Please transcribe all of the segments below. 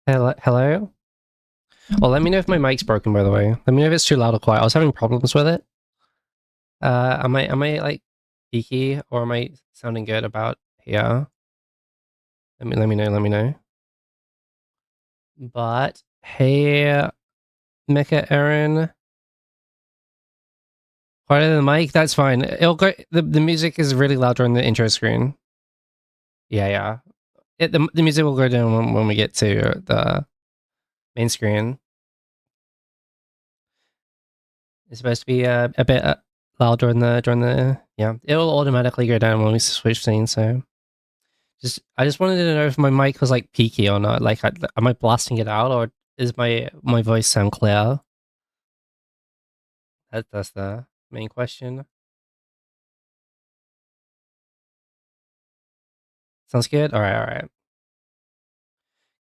Hello, hello? Well, let me know if my mic's broken, by the way. Let me know if it's too loud or quiet. I was having problems with it. Am I like peaky or am I sounding good about here? Let me know. But hey, Mecha Aaron, quieter than the mic. That's fine. It'll go. The music is really loud during the intro screen. Yeah. The music will go down when we get to the main screen. It's supposed to be a bit loud during the yeah. It'll automatically go down when we switch scenes. So I just wanted to know if my mic was like peaky or not. Like, am I blasting it out or is my voice sound clear? That's the main question. Sounds good. All right.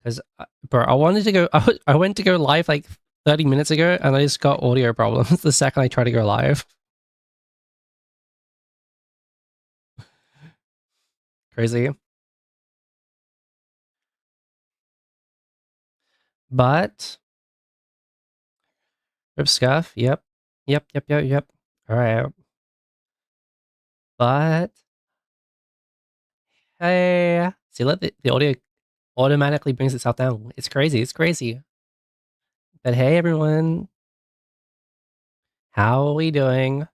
Because bro, I wanted to go. I went to go live like 30 minutes ago, and I just got audio problems the second I tried to go live. Crazy. But rip scuff. Yep. All right. But hey, see, let the audio automatically brings itself down. It's crazy. But hey, everyone, how are we doing?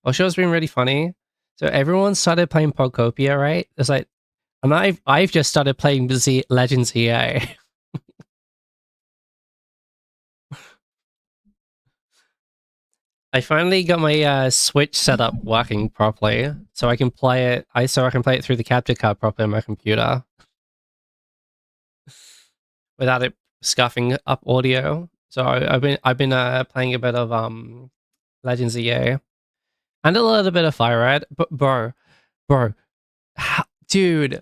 Our show's been really funny. So everyone started playing Podcopia, right? It's like, and I've just started playing the Legends EA. I finally got my Switch set up working properly, so I can play it. I can play it through the capture card properly on my computer without it scuffing up audio. So I've been playing a bit of Legends EA and a little bit of Fire Red. But bro, dude,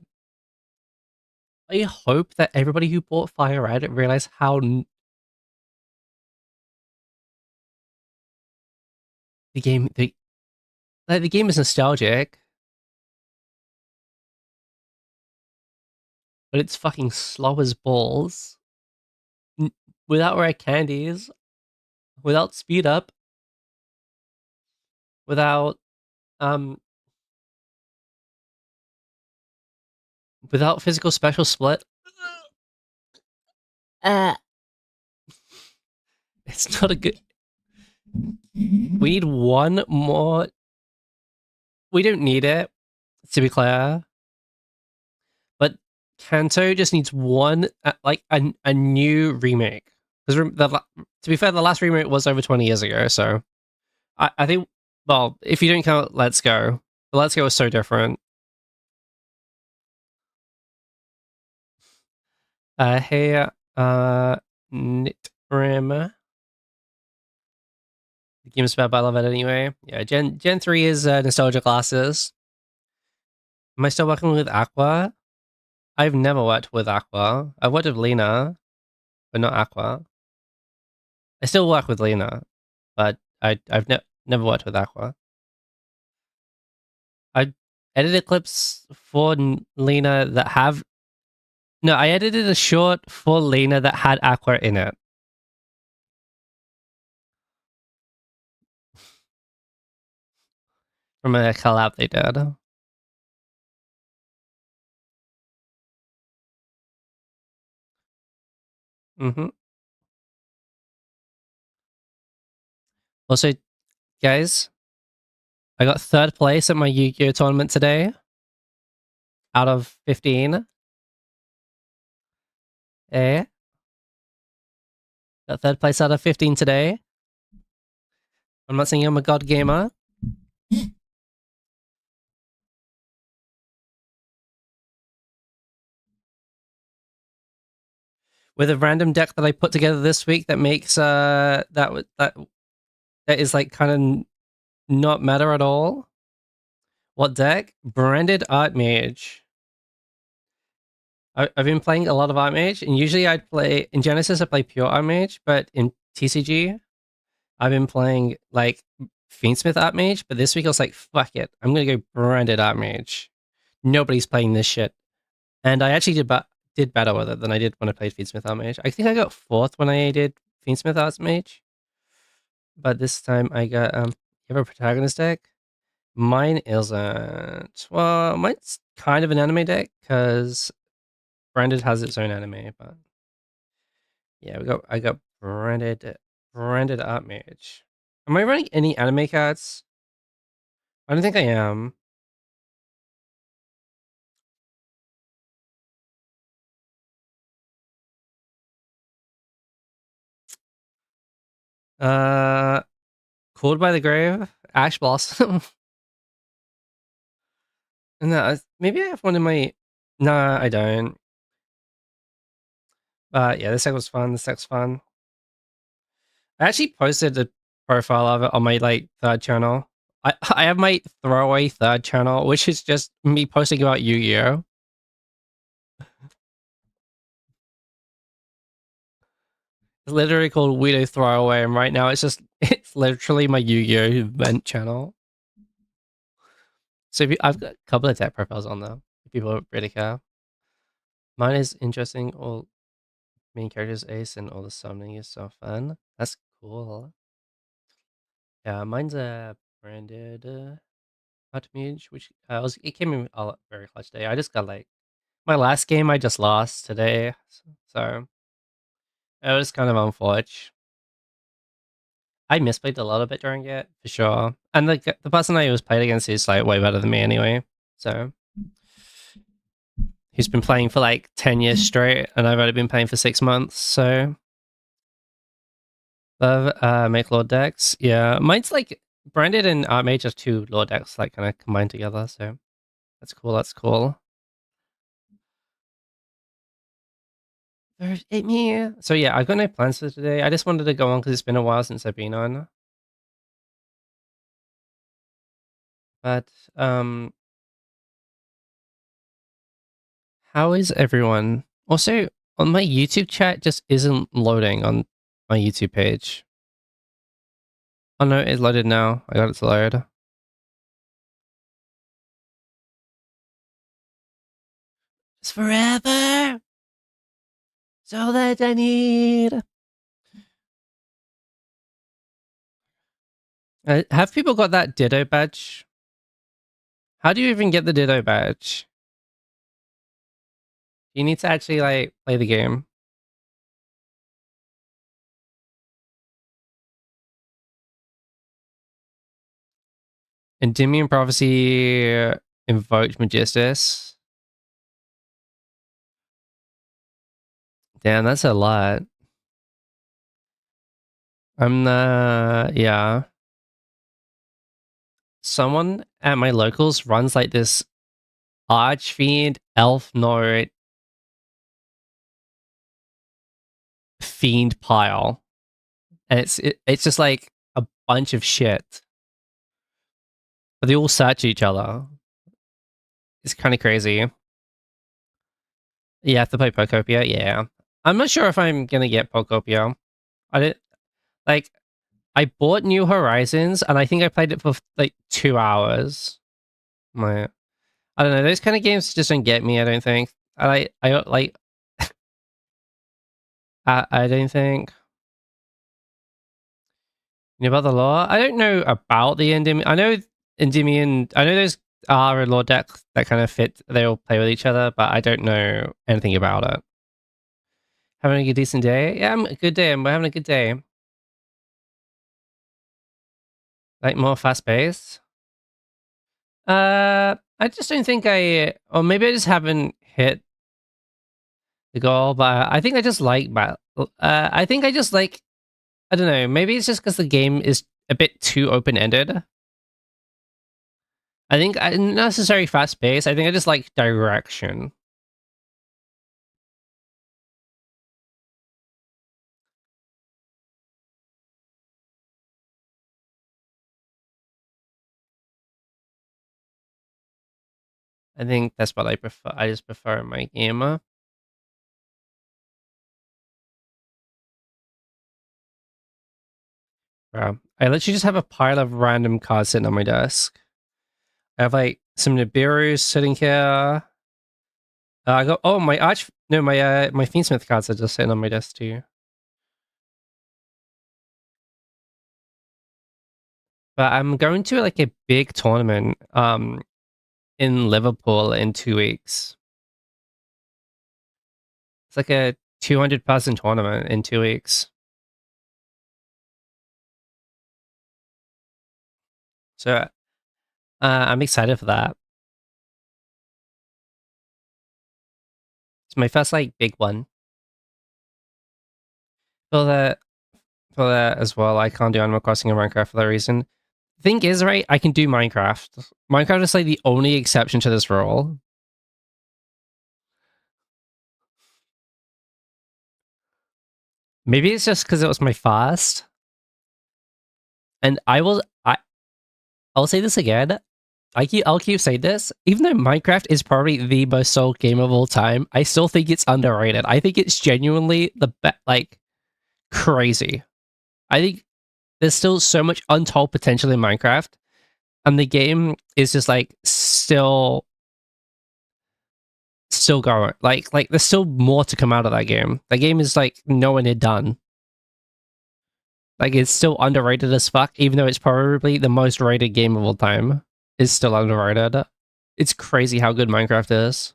I hope that everybody who bought Fire Red realized how the game the game is nostalgic, but it's fucking slow as balls. Without rare candies, without speed up, without um without physical special split. Uh, it's not a good. We need one more. We don't need it, to be clear. But Kanto just needs one, like a new remake. Because to be fair, the last remake was over 20 years ago. So I think, well, if you don't count Let's Go, Let's Go was so different. Hey, Nitrim. The game's bad, but I love it anyway. Yeah, Gen 3 is nostalgia classes. Am I still working with Aqua? I've never worked with Aqua. I've worked with Lena, but not Aqua. I still work with Lena, but I've never worked with Aqua. I edited clips for Lena that have. No, I edited a short for Lena that had Aqua in it. From a collab they did. Mm-hmm. Also, guys, I got third place at my Yu-Gi-Oh tournament today. Out of 15. Eh? Got third place out of 15 today. I'm not saying I'm a god gamer. With a random deck that I put together this week that makes that is like kind of not meta at all. What deck? Branded Archmage. I've been playing a lot of Archmage, and usually I'd play in Genesis. I play pure Archmage, but in TCG, I've been playing like Fiendsmith Archmage. But this week I was like, fuck it, I'm gonna go Branded Archmage. Nobody's playing this shit, And I actually did better with it than I did when I played Fiendsmith Archmage. I think I got 4th when I did Fiendsmith Archmage. But this time I got, you have a protagonist deck? Mine isn't. Well, mine's kind of an anime deck, because Branded has its own anime, but yeah, I got Branded Archmage. Am I running any anime cards? I don't think I am. Uh, Called by the Grave, Ash Blossom. No, maybe I have one in my. Nah, I don't. Yeah, this deck was fun. This deck's fun. I actually posted a profile of it on my like third channel. I have my throwaway third channel, which is just me posting about Yu-Gi-Oh. It's literally called Weirdo Throwaway, and right now it's literally my Yu-Gi-Oh event channel. So I've got a couple of deck profiles on there. If people really care. Mine is interesting. All main characters ace and all the summoning is so fun. That's cool. Yeah, mine's a branded Archmage, which it came in a very clutch day. I just got like my last game I just lost today, so it was kind of unfortunate. I misplayed a little bit during it for sure, and the person I was played against is like way better than me anyway. So he's been playing for like 10 years straight, and I've only been playing for 6 months. So love make lord decks. Yeah, mine's like branded and Archmage are 2 lord decks like kind of combined together. So that's cool. That's cool. So yeah, I've got no plans for today. I just wanted to go on because it's been a while since I've been on. But how is everyone? Also, on my YouTube chat just isn't loading on my YouTube page. Oh no, it's loaded now. I got it to load. It's forever. It's all that I need. Have people got that Ditto badge? How do you even get the Ditto badge? You need to actually like play the game. Endymion Prophecy invoked Magistus. Damn, that's a lot. Yeah. Someone at my locals runs like this Archfiend Elf Node Fiend pile. And it's just like a bunch of shit. But they all search each other. It's kind of crazy. You have to play Pokopia, yeah. I'm not sure if I'm gonna get Pokopia. I didn't like. I bought New Horizons and I think I played it for like 2 hours. I don't know. Those kind of games just don't get me. I don't think. I don't like. I don't think. You know about the lore? I don't know about the Endymion. I know Endymion. I know those are a lore deck that kind of fit. They all play with each other, but I don't know anything about it. Having a decent day? Yeah, I'm a good day. We're having a good day. Like more fast paced. I just don't think or maybe I just haven't hit the goal. But I think I just like battle. I think I just like. I don't know. Maybe it's just because the game is a bit too open ended. I think not necessarily fast paced. I think I just like direction. I think that's what I prefer. I just prefer my game. I literally just have a pile of random cards sitting on my desk. I have like some Nibiru's sitting here. I got my my Fiendsmith cards are just sitting on my desk too. But I'm going to like a big tournament in Liverpool in 2 weeks. It's like a 200-person tournament in 2 weeks. So I'm excited for that. It's my first like big one. For that for that as well, I can't do Animal Crossing and Minecraft for that reason. Thing is, right, I can do Minecraft. Minecraft is like the only exception to this rule. Maybe it's just because it was my first. And I'll say this again. I'll keep saying this. Even though Minecraft is probably the most sold game of all time, I still think it's underrated. I think it's genuinely the best, like crazy. I think there's still so much untold potential in Minecraft, and the game is just like still going. Like there's still more to come out of that game. That game is like nowhere near done. Like it's still underrated as fuck, even though it's probably the most rated game of all time. It's still underrated. It's crazy how good Minecraft is.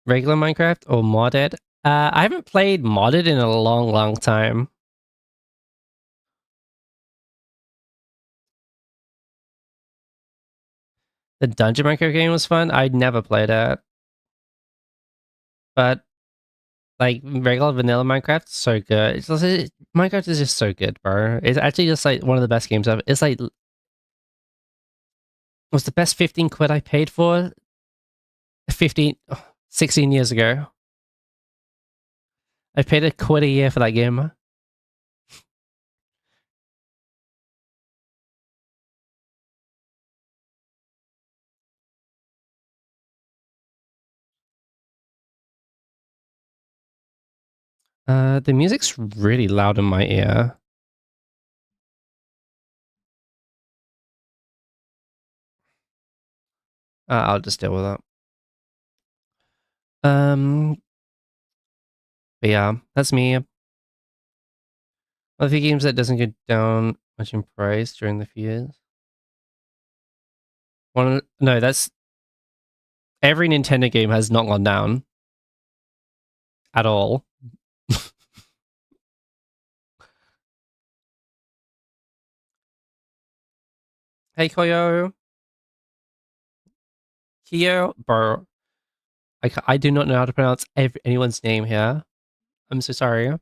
Regular Minecraft or modded? I haven't played modded in a long, long time. The Dungeon Minecraft game was fun. I'd never played it, but like regular vanilla Minecraft, so good. Minecraft is just so good, bro. It's actually just like one of the best games ever. It's like was the best 15 quid I paid for 16 years ago. I paid a quid a year for that game. The music's really loud in my ear. I'll just deal with that. But yeah, that's me. One of the games that doesn't go down much in price during the few years. No, that's every Nintendo game has not gone down at all. Hey, Koyo. Kyo, bro. I do not know how to pronounce anyone's name here. I'm so sorry.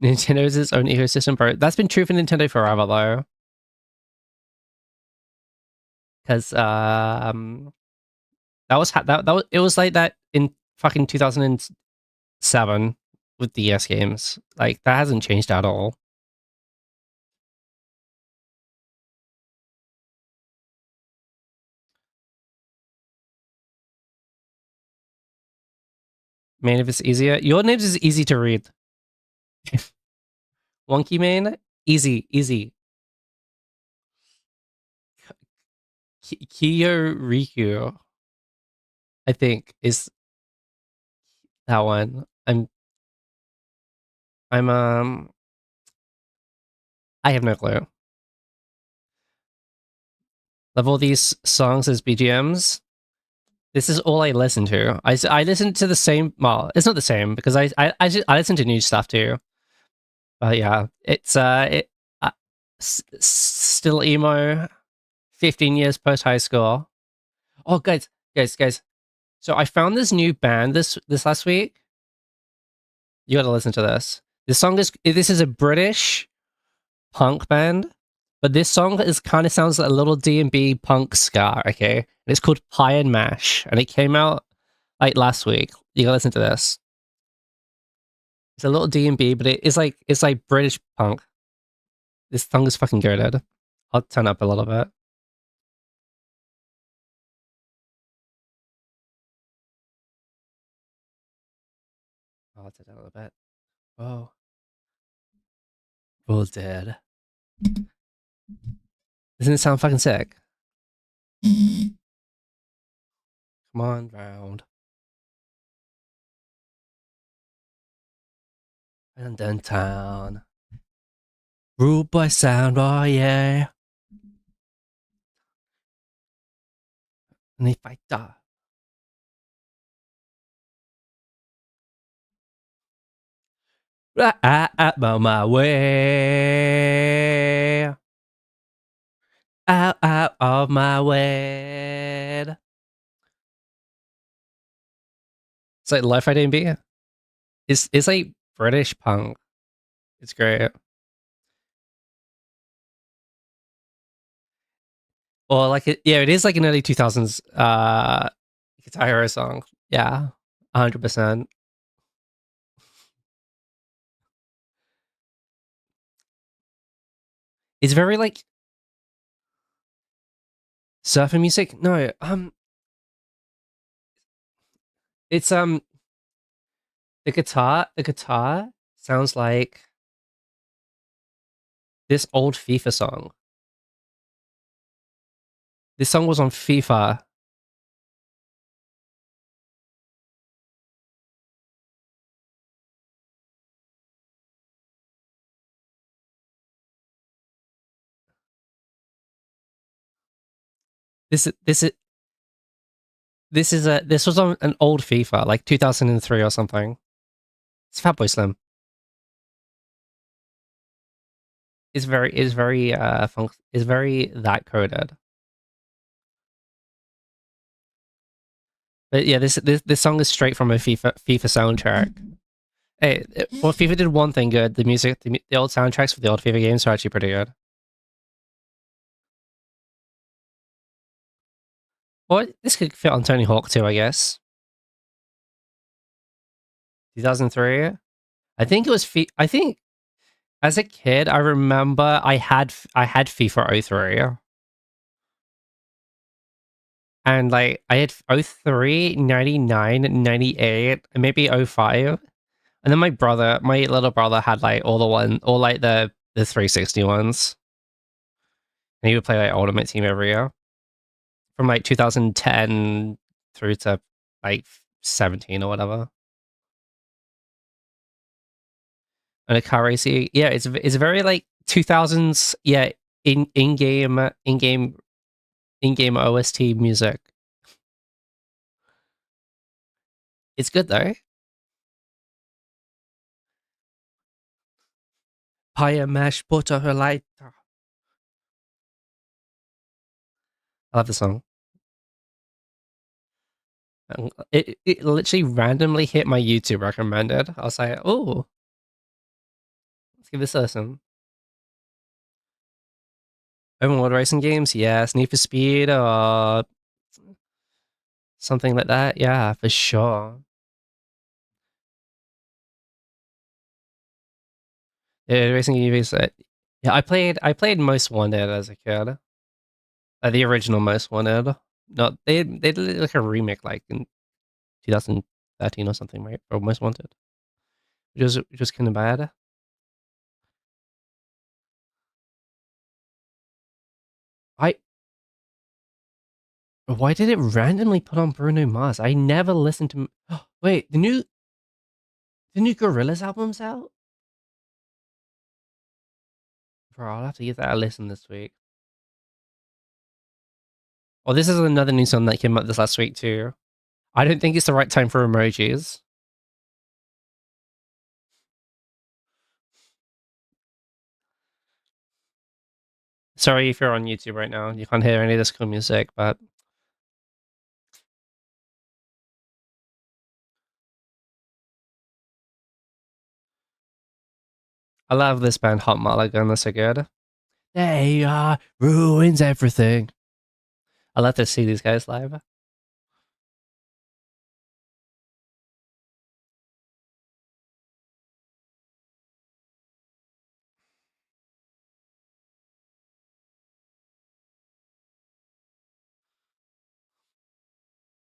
Nintendo is its own ecosystem, bro. That's been true for Nintendo forever, though. Because it was like that in fucking 2007 with DS games. Like that hasn't changed at all. Man, if it's easier, your names is easy to read. Wonky Man, easy, easy. Kiyo Riku, I think, is that one. I'm I have no clue. Of all these songs as BGMs, this is all I listen to. I listen to the same. Well, it's not the same because I listen to new stuff too. But yeah, it's still emo. 15 years post high school. Oh, guys! So I found this new band this last week. You got to listen to this. This is a British punk band, but this song is kind of sounds like a little D&B punk ska. Okay, and it's called Pie and Mash, and it came out like last week. You gotta listen to this. It's a little D&B, but it's like British punk. This song is fucking good. I'll turn up a little bit. I'll turn up a little bit. Oh, Bull dead. Doesn't it sound fucking sick? Come on, round. And then town. Ruled by sound, oh yeah. And if I die. Out my way. Out of my way. It's like Lo-Fi DnB. It's like British punk. It's great. Or like yeah, it is like an early 2000s Guitar Hero song. Yeah, 100%. It's very like surfer music. No, it's the guitar sounds like this old FIFA song. This song was on FIFA. This this is this was on an old FIFA, like 2003 or something. It's Fatboy Slim. It's very that coded. But yeah, this song is straight from a FIFA soundtrack. Hey, well, FIFA did one thing good. The music, the old soundtracks for the old FIFA games are actually pretty good. Well, this could fit on Tony Hawk too, I guess. 2003. I think it was. I think as a kid, I remember I had FIFA '03, and like I had '03, '99, '98, and maybe '05. And then my little brother had like all like the 360 ones, and he would play like Ultimate Team every year from like 2010 through to like 17 or whatever. And a car racing, yeah, it's very like 2000s, yeah, in game OST music. It's good though. Pie mash butter her light. I love the song. It literally randomly hit my YouTube recommended. I was like, oh, let's give this a listen. Open world racing games, yes. Need for Speed or something like that, yeah, for sure. Yeah, racing games. Yeah, I played Most Wanted as a kid. The original Most Wanted. No, they did like a remake like in 2013 or something, right? For Most Wanted, which was kind of bad. I Why did it randomly put on Bruno Mars? I never listened to. Wait, the new Gorillaz album's out. Bro, I'll have to give that a listen this week. Oh, this is another new song that came out this last week too. I don't think it's the right time for emojis. Sorry if you're on YouTube right now. You can't hear any of this cool music, but I love this band, Hot Mulligan. They're so good. They ruins everything. I love to see these guys live.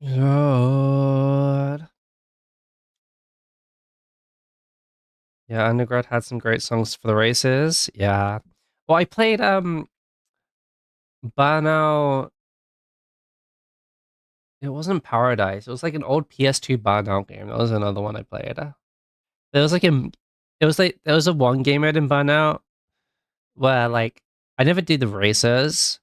God. Yeah, Undergrad had some great songs for the races. Yeah. Well, I played Burnout. It wasn't Paradise. It was like an old PS2 Burnout game. That was another one I played. There was like there was a one game mode in Burnout where like I never did the races.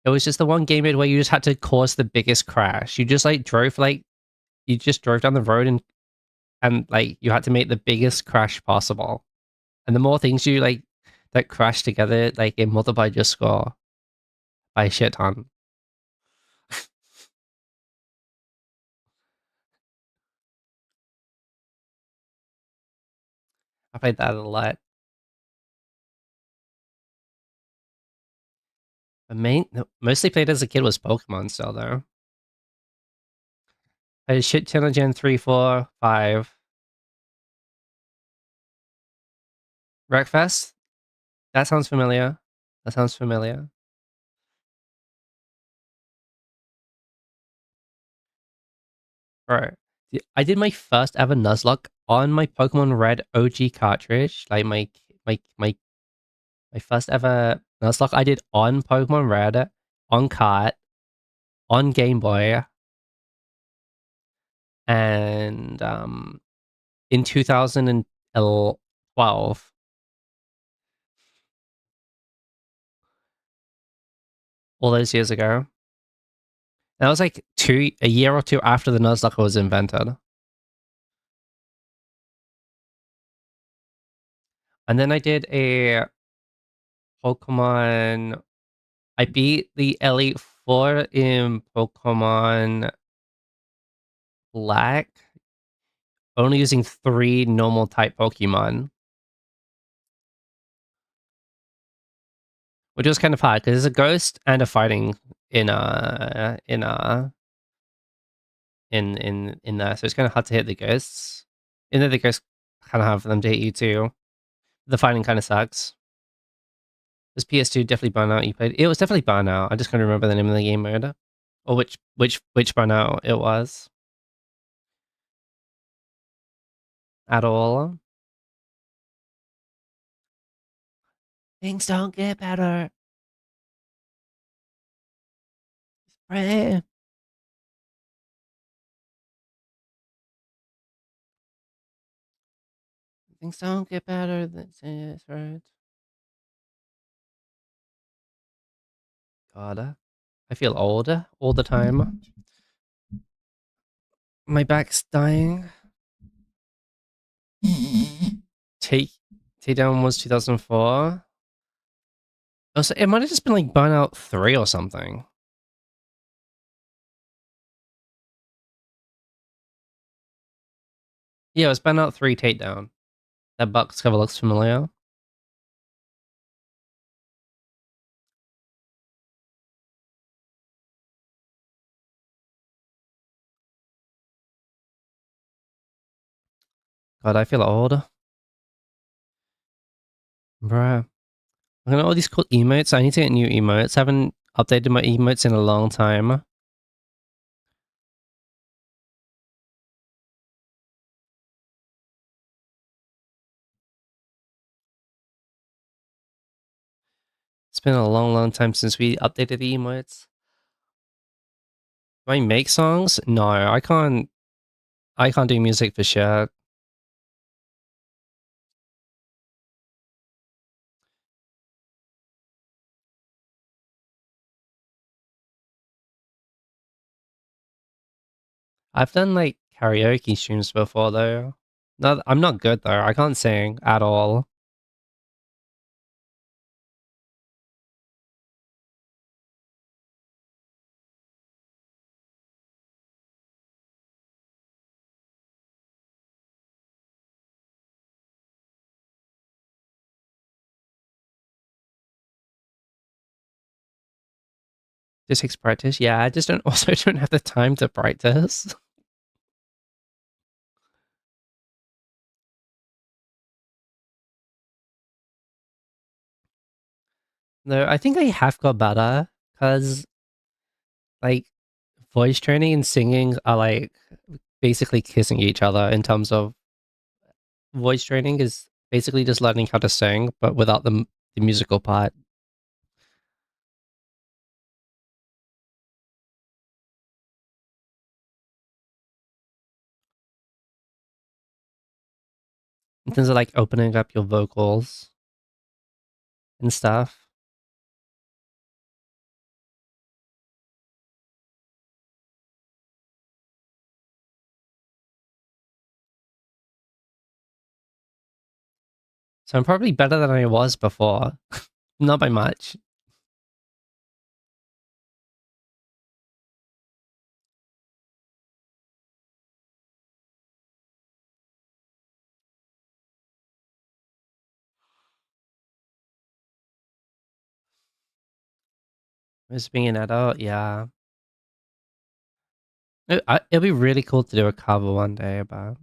It was just the one game mode where you just had to cause the biggest crash. You just you just drove down the road and like you had to make the biggest crash possible. And the more things you like that crash together, like it multiplied your score by a shit ton. I played that a lot. Mostly played as a kid was Pokemon still though. I did shit ton of Gen 3, 4, 5. Wreckfest? That sounds familiar. That sounds familiar. Right. I did my first ever Nuzlocke on my Pokemon Red OG cartridge. Like my first ever Nuzlocke I did on Pokemon Red, on cart, on Game Boy, and in 2012. All those years ago. That was like a year or two after the Nuzlocke was invented. And then I did a Pokemon. I beat the Elite Four in Pokemon Black, only using 3 normal type Pokemon, which was kind of hard because there's a ghost and a fighting in there, so it's kind of hard to hit the ghosts. And then the ghosts kind of have them to hit you too. The fighting kind of sucks. This PS2 definitely Burnout you played. It was definitely Burnout. I just can't remember the name of the game mode or which Burnout it was at all. Things don't get better. Pray. Things don't get better. That's right. God, I feel old all the time. My back's dying. Take Takedown was 2004. Also, it might have just been like Burnout 3 or something. Yeah, it was Burnout 3 Takedown. That box cover looks familiar. God, I feel old. Bruh. I'm gonna all these cool emotes. I need to get new emotes. I haven't updated my emotes in a long time. It's been a long, long time since we updated the emotes. Do I make songs? No, I can't. I can't do music for shit. I've done like karaoke streams before though. No, I'm not good though. I can't sing at all. Just takes practice. Yeah, I just don't also don't have the time to practice. No, I think I have got better because like voice training and singing are like basically kissing each other in terms of voice training is basically just learning how to sing, but without the musical part. in terms of like opening up your vocals and stuff. So I'm probably better than I was before. Not by much. As being an adult, yeah. It'll be really cool to do a cover one day, but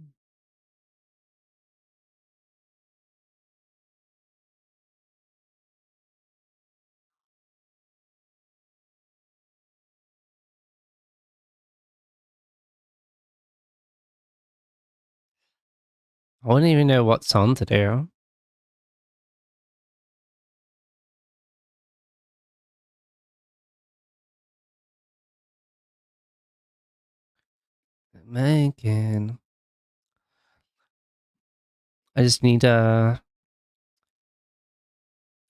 I wouldn't even know what song to do. Megan. I just need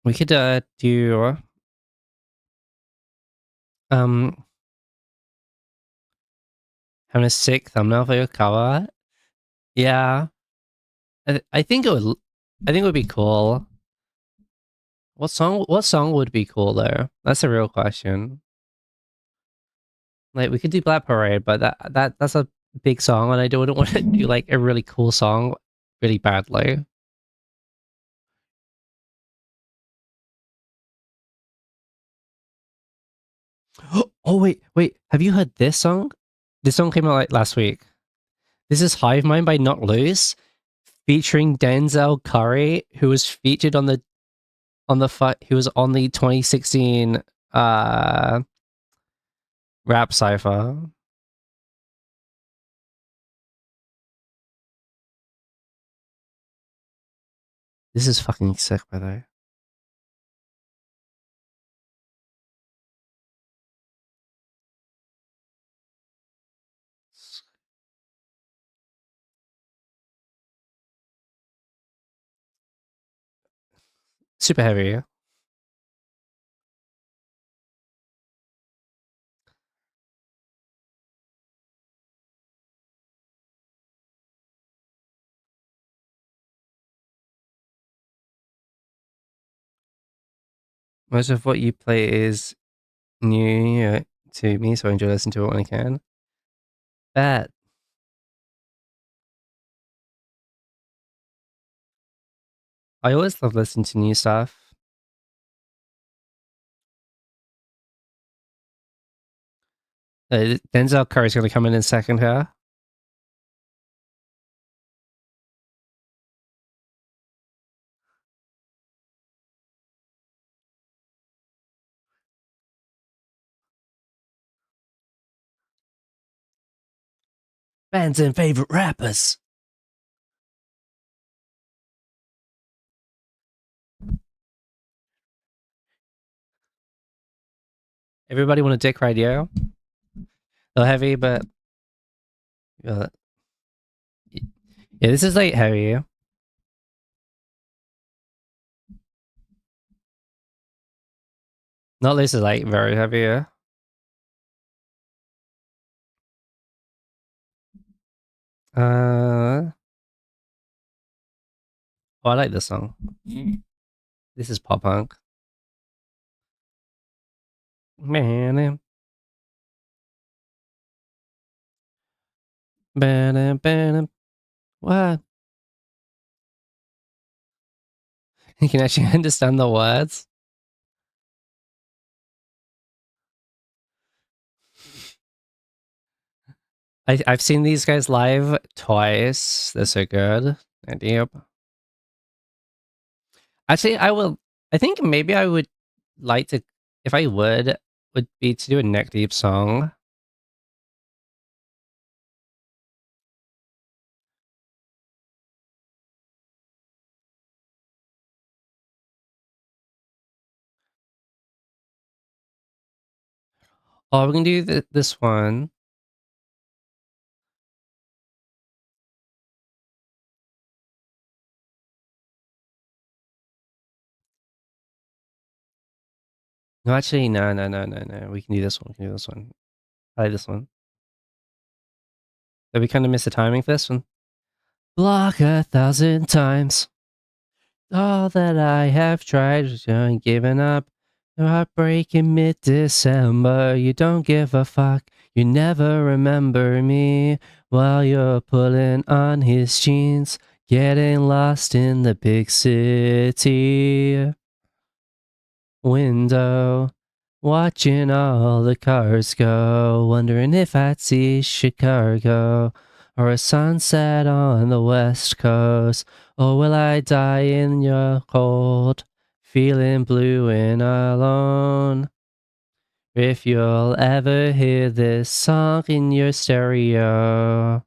we could do um having a sick thumbnail for your cover. Yeah. I think it would it would be cool. What song would be cool though? That's a real question. Like we could do Black Parade, but that's a big song and I don't want to do like a really cool song really badly. Oh wait. Have you heard this song? This song came out like last week. This is Hive Mind by Not Loose, featuring Denzel Curry, who was featured on the he was on the 2016 rap cipher. This is fucking sick, by the way. Super heavy. Most of what you play is new to me, so I enjoy listening to it when I can. Bet. I always love listening to new stuff. Denzel Curry's going to come in second here. Bands and favorite rappers. Everybody want a dick radio? They're heavy, but yeah, this is like heavy. Not this is like very heavy. Uh, oh, I like this song. This is pop punk. Man, what? You can actually understand the words. I've seen these guys live twice. They're so good. And yep. Actually, I think maybe I would like to, if I would be to do a neck deep song. Oh, we can do this one. No, actually, no. We can do this one. We can do this one. I like this one. Did we kind of miss the timing for this one? Block 1,000 times. All that I have tried, given up. Your heartbreak in mid-December. You don't give a fuck. You never remember me while you're pulling on his jeans, getting lost in the big city window, watching all the cars go, wondering if I'd see Chicago or a sunset on the west coast, or will I die in your cold, feeling blue and alone? If you'll ever hear this song in your stereo.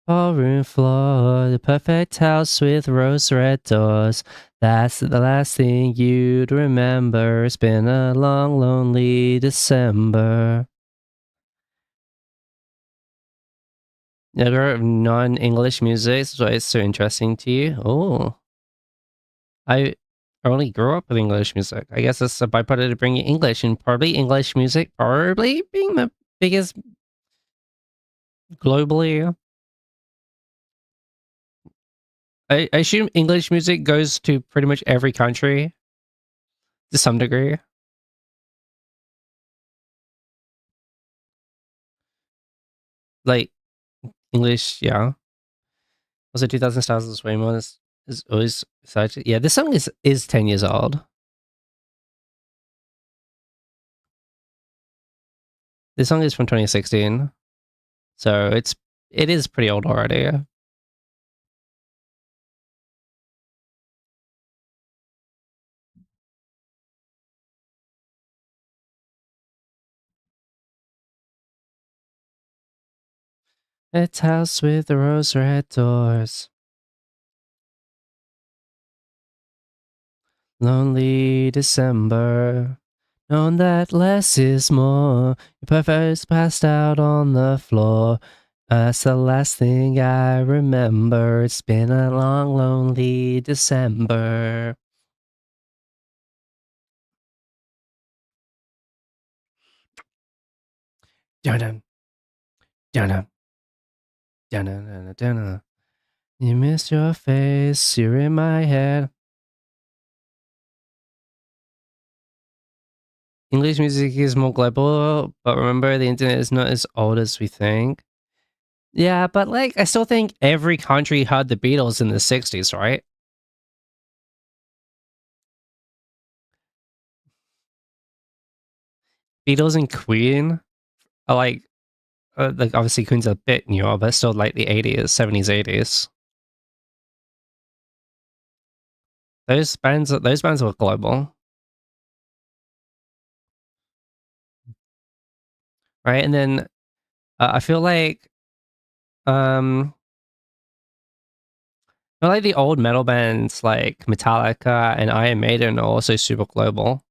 Ballroom floor, the perfect house with rose red doors. That's the last thing you'd remember. It's been a long, lonely December. Never non-English music, so it's so interesting to you. Oh, I only grew up with English music. I guess that's a byproduct of bringing English, and probably English music, probably being the biggest globally. I assume English music goes to pretty much every country to some degree. Like English, yeah. Also, 2000 Stars of Swaymo is always such. Yeah, this song is 10 years old. This song is from 2016, so it is pretty old already. It's house with the rose red doors. Lonely December. Knowing that less is more. Your perfect's passed out on the floor. That's the last thing I remember. It's been a long, lonely December. Dun dun dun. You missed your face, you're in my head. English music is more global, but remember the internet is not as old as we think. Yeah, but like I still think every country had the Beatles in the 60s, right? Beatles and Queen are like obviously Queen's a bit newer, but still like the 80s, 70s, 80s. Those bands were global, right? And then I feel like um the old metal bands like Metallica and Iron Maiden are also super global.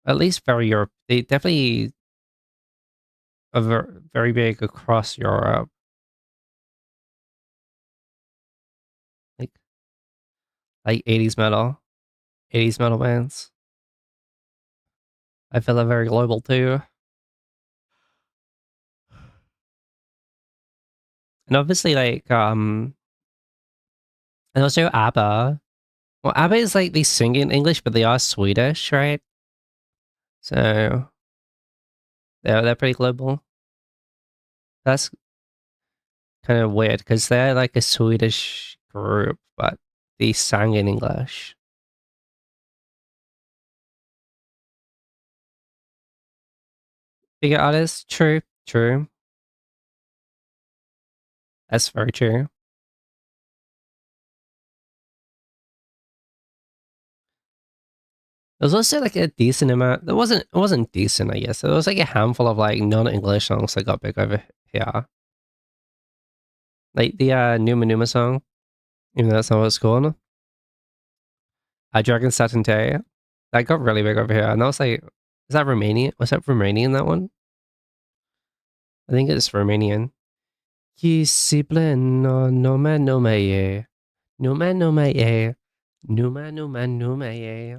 At least very Europe. They definitely are very big across Europe. Like 80s metal bands. I feel they're very global too. And obviously and also ABBA. Well, ABBA is like they sing in English, but they are Swedish, right? So they're pretty global. That's kind of weird because they're like a Swedish group, but they sang in English. Bigger artists, true. That's very true. There was also like a decent amount. It wasn't decent, I guess. There was like a handful of like non-English songs that got big over here. Like the Numa Numa song, even though that's not what it's called. Dragon Satin Day. That got really big over here. And that was like, is that Romanian? Was that Romanian, that one? I think it's Romanian. Kisipleno nome nome ye. Numa numa ye. Numa numa numa ye.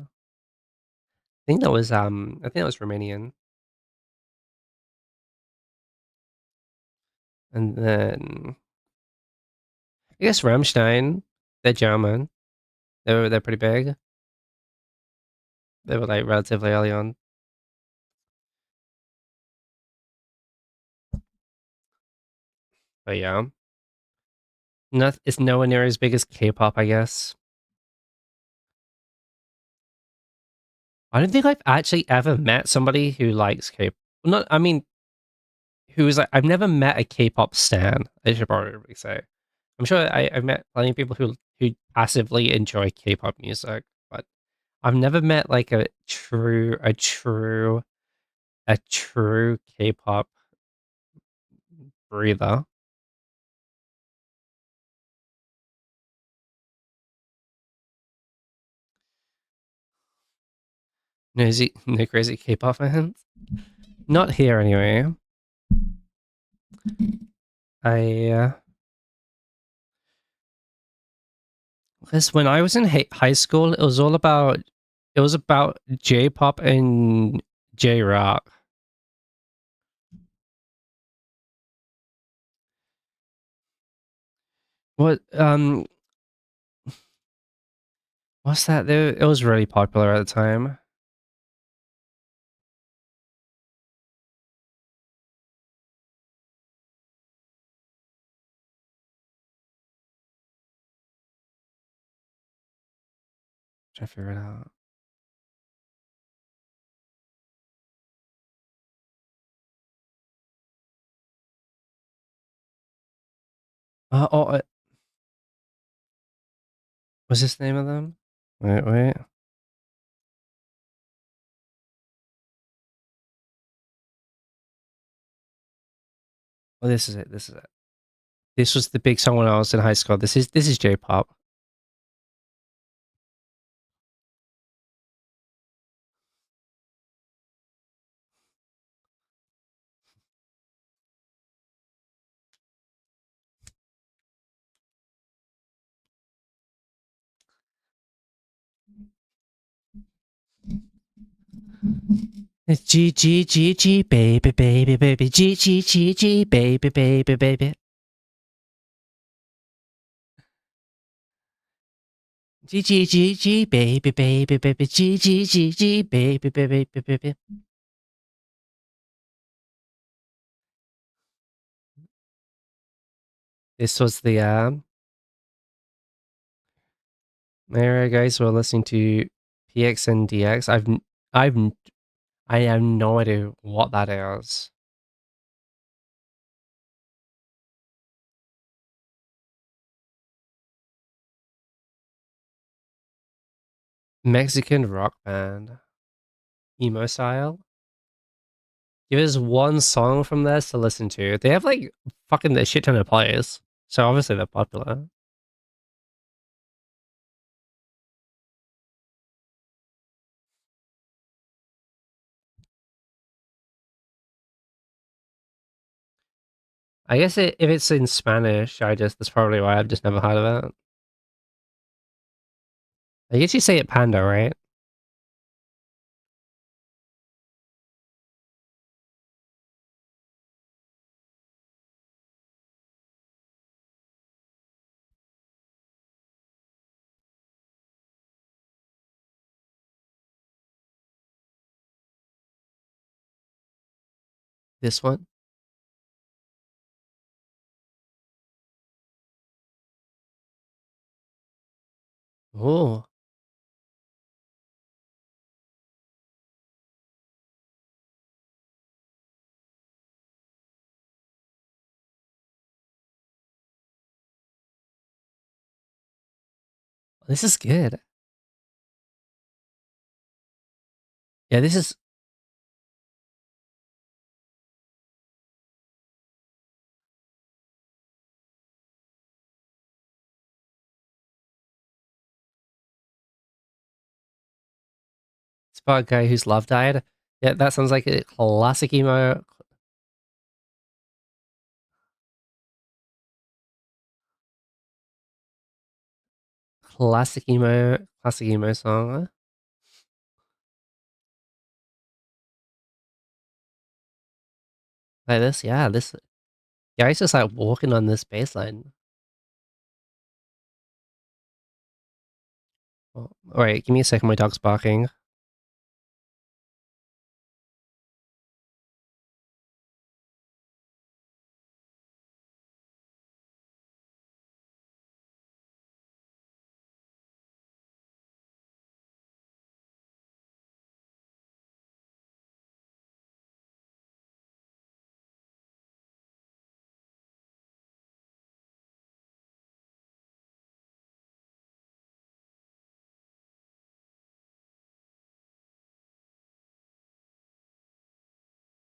think that was I think that was Romanian. And then I guess Rammstein, they're German. They're pretty big. They were like relatively early on. But yeah. It's nowhere near as big as K-pop, I guess. I don't think I've actually ever met somebody who likes K-pop. Not, I mean, who is like, I've never met a K-pop stan, I should probably say. I'm sure I've met plenty of people who passively enjoy K-pop music, but I've never met like a true K-pop breather. No crazy K-pop fans? Not here anyway. I Because when I was in high school, it was about J-pop and J-rock. What what's that? It was really popular at the time. Try to figure it out. Oh, what's this the name of them? Wait. Oh, this is it. This is it. This was the big song when I was in high school. This is J-pop. It's G G G G baby baby baby G G G G baby baby baby G G G G baby baby baby G G G G baby baby baby. This was the Alright, guys. We're listening to PXNDX. I've I have no idea what that is. Mexican rock band, emo style. Give us one song from this to listen to. They have like fucking a shit ton of plays, so obviously they're popular. I guess if it's in Spanish, that's probably why I've just never heard of it. I guess you say it panda, right? This one. Oh, this is good. Yeah, this is. It's about a guy whose love died. Yeah, that sounds like a classic emo song. Like this, yeah, this guy's just like walking on this baseline. Oh, alright, give me a second, my dog's barking.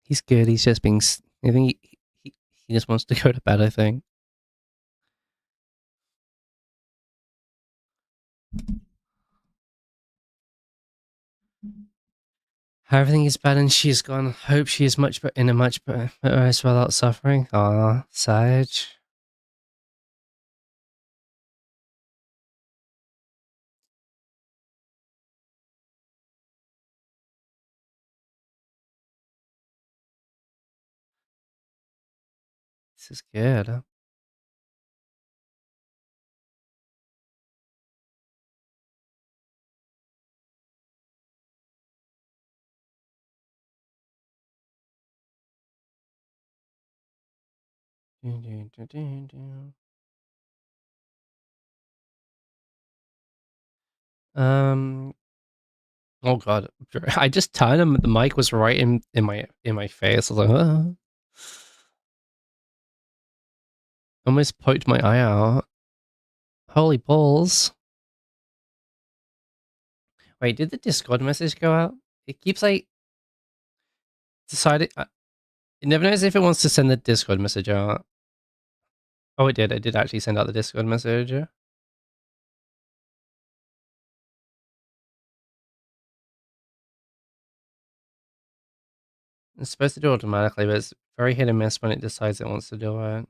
He's good, he's just being... I think he just wants to go to bed, I think. Everything is bad and she's gone. Hope she is in a much better place without suffering. Aw, Sage. This is good. Oh god, I just turned and the mic was right in my face. I was like, almost poked my eye out. Holy balls! Wait, did the Discord message go out? It keeps like deciding. It never knows if it wants to send the Discord message out. Oh, it did. I did actually send out the Discord message. It's supposed to do it automatically, but it's very hit and miss when it decides it wants to do it.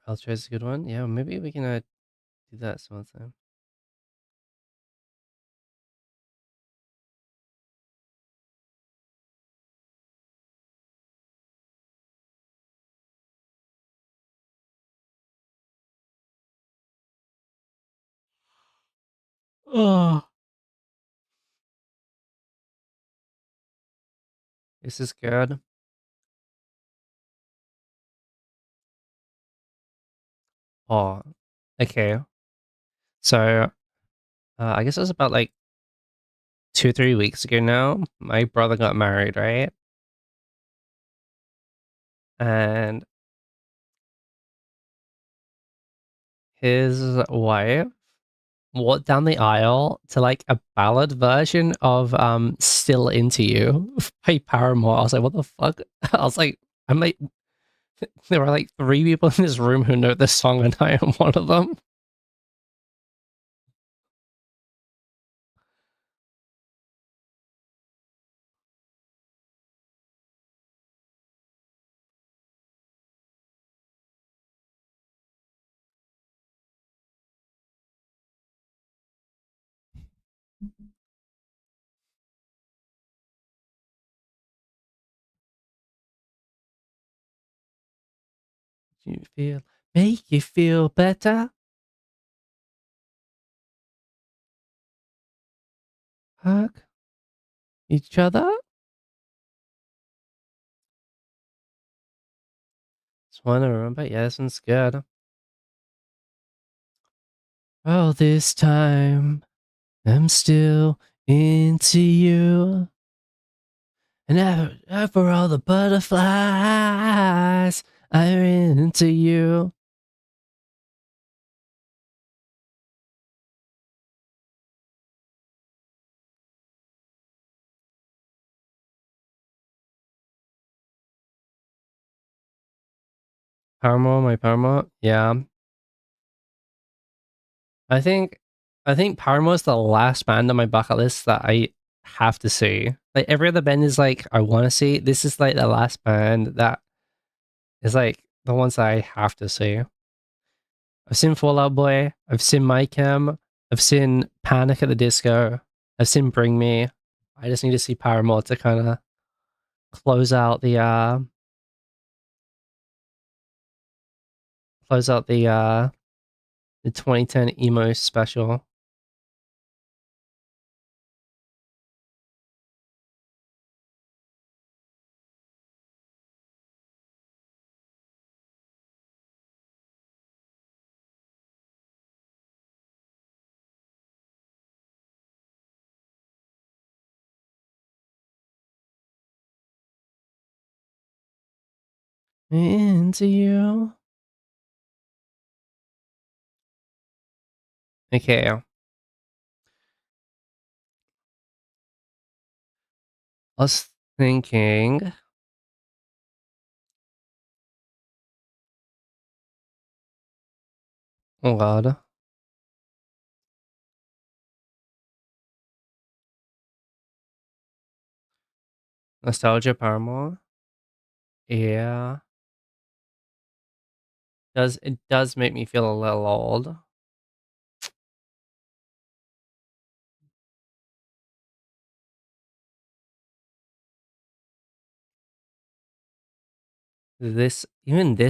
Ultra's a good one. Yeah, maybe we can do that some other time. Oh, this is good. Oh, okay. So, I guess it was about like 2-3 weeks ago now. My brother got married, right? And his wife walked down the aisle to like a ballad version of "Still Into You" by Paramore. I was like, what the fuck? I was like, I'm like, there are like 3 people in this room who know this song, and I am one of them. Make you feel better? Hug each other? Just want to remember. Yeah, this one's good. Oh, this time I'm still into you. And over all the butterflies, I'm into you. Paramore, my Paramore? Yeah. I think Paramore's the last band on my bucket list that I have to see. Like every other band is like I want to see. This is like the last band that is like the ones that I have to see. I've seen Fall Out Boy. I've seen My Chem. I've seen Panic at the Disco. I've seen Bring Me. I just need to see Paramore to kind of close out the 2010 emo special. Into you. Okay. I was thinking. Oh god. Nostalgia Paramore. Yeah. It does make me feel a little old. This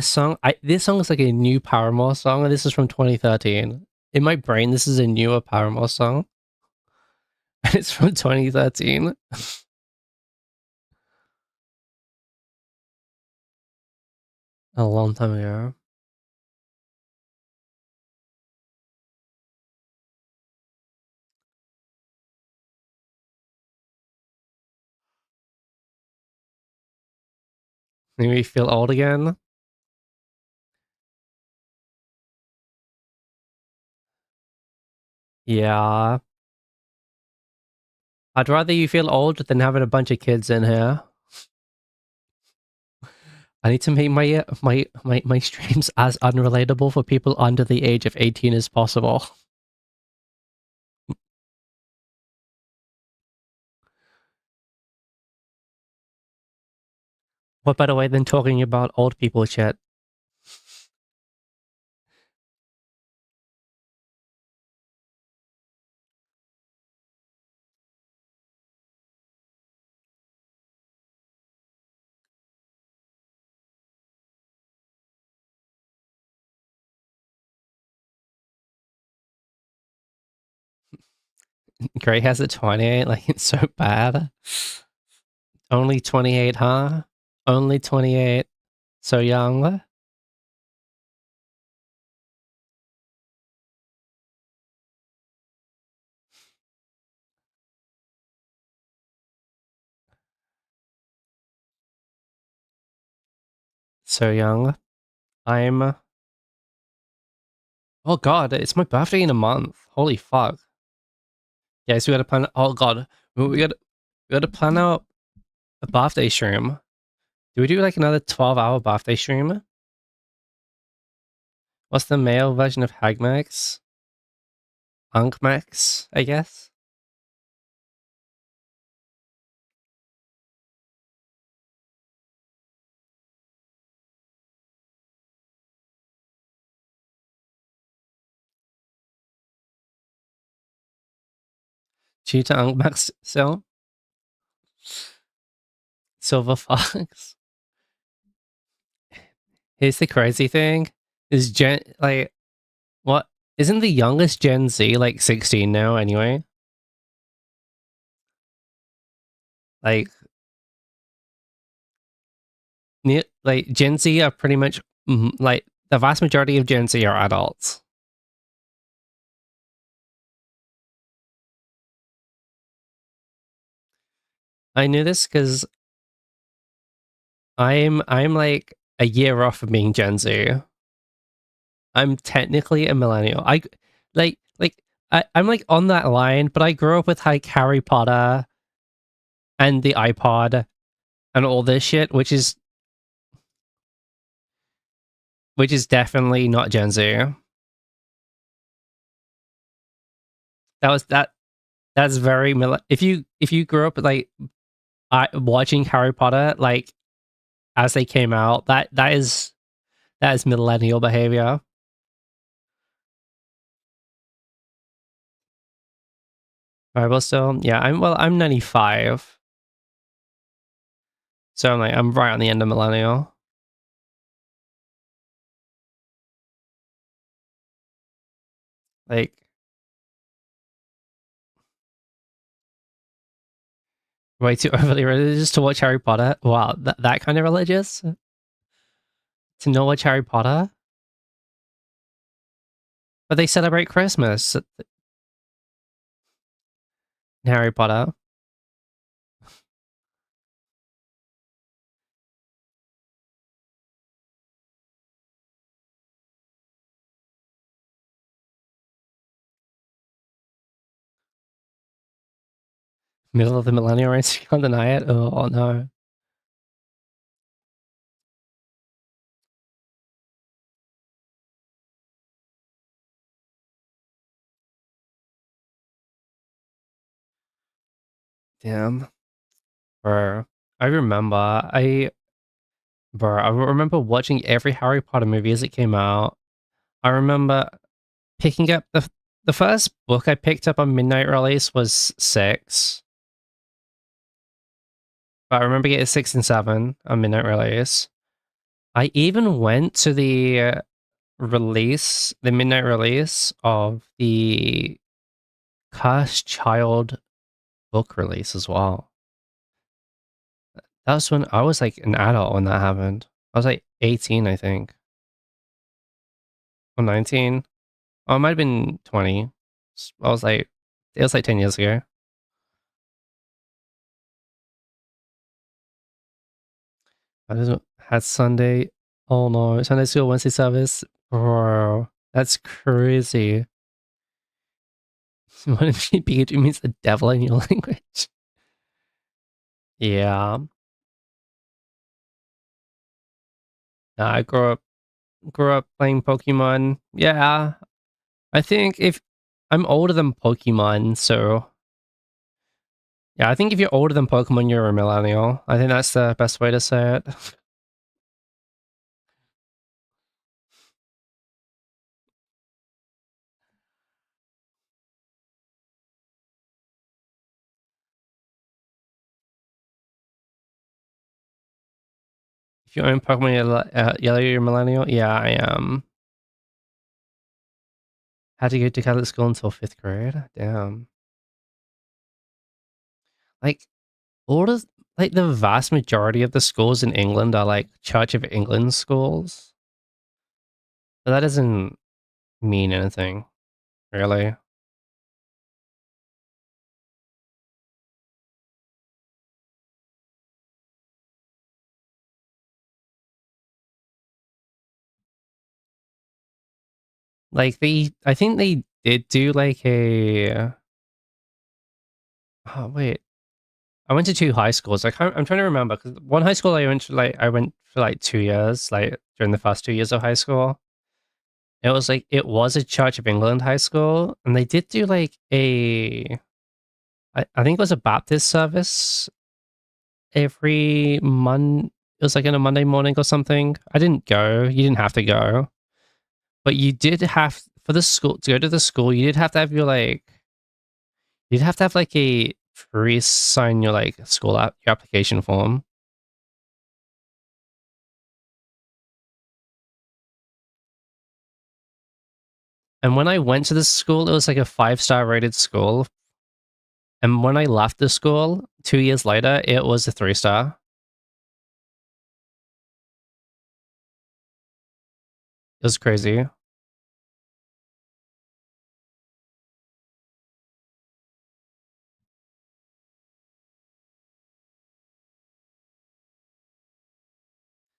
song, this song is like a new Paramore song, and this is from 2013. In my brain, this is a newer Paramore song, and it's from 2013. A long time ago. Make me feel old again. Yeah. I'd rather you feel old than having a bunch of kids in here. I need to make my streams as unrelatable for people under the age of 18 as possible. What better way than talking about old people shit? Gray has a 28, like it's so bad. Only 28, huh? Only 28. So young. So young. I'm Oh god, it's my birthday in a month. Holy fuck. Yeah, so we gotta plan oh god. We gotta plan out a birthday stream. Do we do like another 12-hour birthday stream? What's the male version of Hagmax? Unkmax, I guess? Cheetah Unkmax still? Silver Fox. Here's the crazy thing. Is Gen like what isn't the youngest Gen Z like 16 now anyway? Like like Gen Z are pretty much like the vast majority of Gen Z are adults. I knew this because I'm like a year off of being Gen Z. I'm technically a millennial. I'm like on that line, but I grew up with like Harry Potter and the iPod and all this shit, which is definitely not Gen Z. That was that that's very if you grew up like watching Harry Potter like as they came out, that is millennial behavior. Bible still? Yeah, I'm 95. So I'm right on the end of millennial. Like, way too overly religious to watch Harry Potter. Wow, that kind of religious? To not watch Harry Potter? But they celebrate Christmas in Harry Potter. Middle of the millennial race, you can't deny it. Oh no. Damn. Bro. I remember I remember watching every Harry Potter movie as it came out. I remember picking up the first book I picked up on midnight release was 6. But I remember getting 6 and 7 on midnight release. I even went to the the midnight release of the Cursed Child book release as well. That was when I was like an adult when that happened. I was like 18, I think. Or 19. Oh, it might have been 20. I was like, it was like 10 years ago. I just had Sunday. Oh no, Sunday school, Wednesday service. Bro, that's crazy. What if Pikachu means the devil in your language? Yeah. Nah, I grew up playing Pokemon. Yeah. I think if I'm older than Pokemon, so yeah, I think if you're older than Pokemon, you're a millennial. I think that's the best way to say it. If you own Pokemon Yellow, you're a millennial. Yeah, I am. Had to go to Catholic school until 5th grade. Damn. Like all of like the vast majority of the schools in England are like Church of England schools. But that doesn't mean anything, really. Like I think they did do like a. Oh wait, I went to 2 high schools. I'm trying to remember because one high school I went for like 2 years, like during the first 2 years of high school. It was a Church of England high school, and they did do like I think it was a Baptist service every it was like in a Monday morning or something. I didn't go. You didn't have to go. But you did have for the school to go to the school, you did have to have you'd have to have like a priest sign your like your application form. And when I went to this school, it was like a 5-star rated school. And when I left the school 2 years later, it was a 3-star. It was crazy.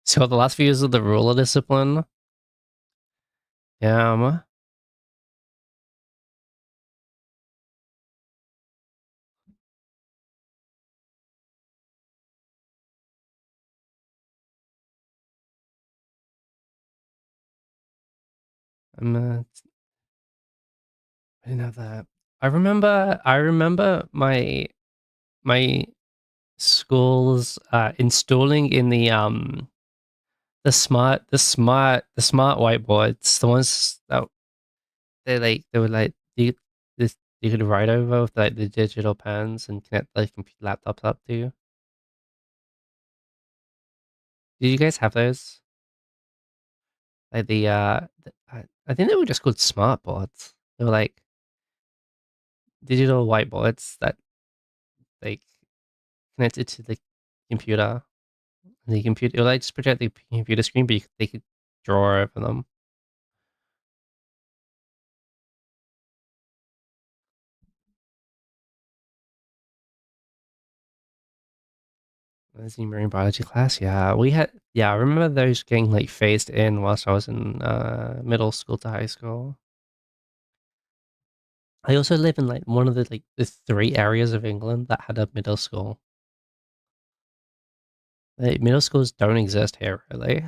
So the last few years of the ruler discipline, yeah, I didn't have that. I remember my schools installing in the smart whiteboards, the ones that they were like, do you could write over with like the digital pens and connect the laptops up to. Did you guys have those? Like I think they were just called smart boards. They were like digital whiteboards that like connected to the computer. And the computer, it would like just project the computer screen, but they could draw over them. As in marine biology class, yeah, we had, yeah, I remember those getting like phased in whilst I was in middle school to high school. I also live in like one of the three areas of England that had a middle school. Like, middle schools don't exist here, really.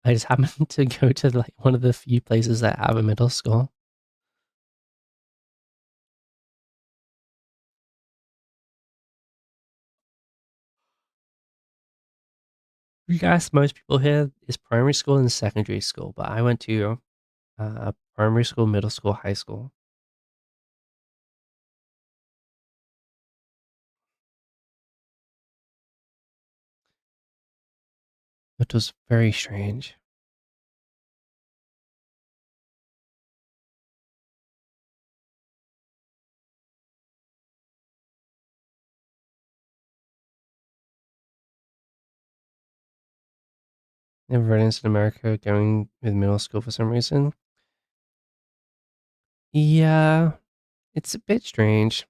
I just happened to go to like one of the few places that have a middle school. You guys, most people here is primary school and secondary school, but I went to primary school, middle school, high school. It was very strange. Everyone's in America going with middle school for some reason. Yeah, it's a bit strange.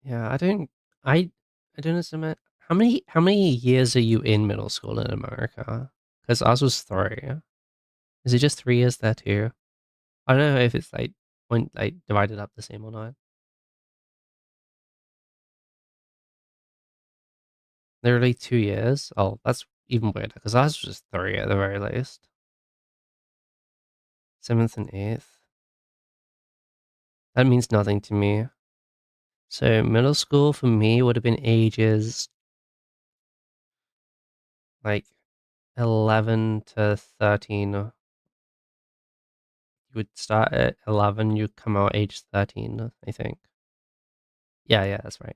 Yeah, I I don't understand. How many years are you in middle school in America? Because ours was 3. Is it just 3 years there too? I don't know if it's like when like divided up the same or not. Literally 2 years. Oh, that's even weirder because ours was just 3 at the very least. 7th and 8th. That means nothing to me. So middle school for me would have been ages like 11 to 13. You would start at 11, you come out age 13, I think. Yeah, yeah, that's right.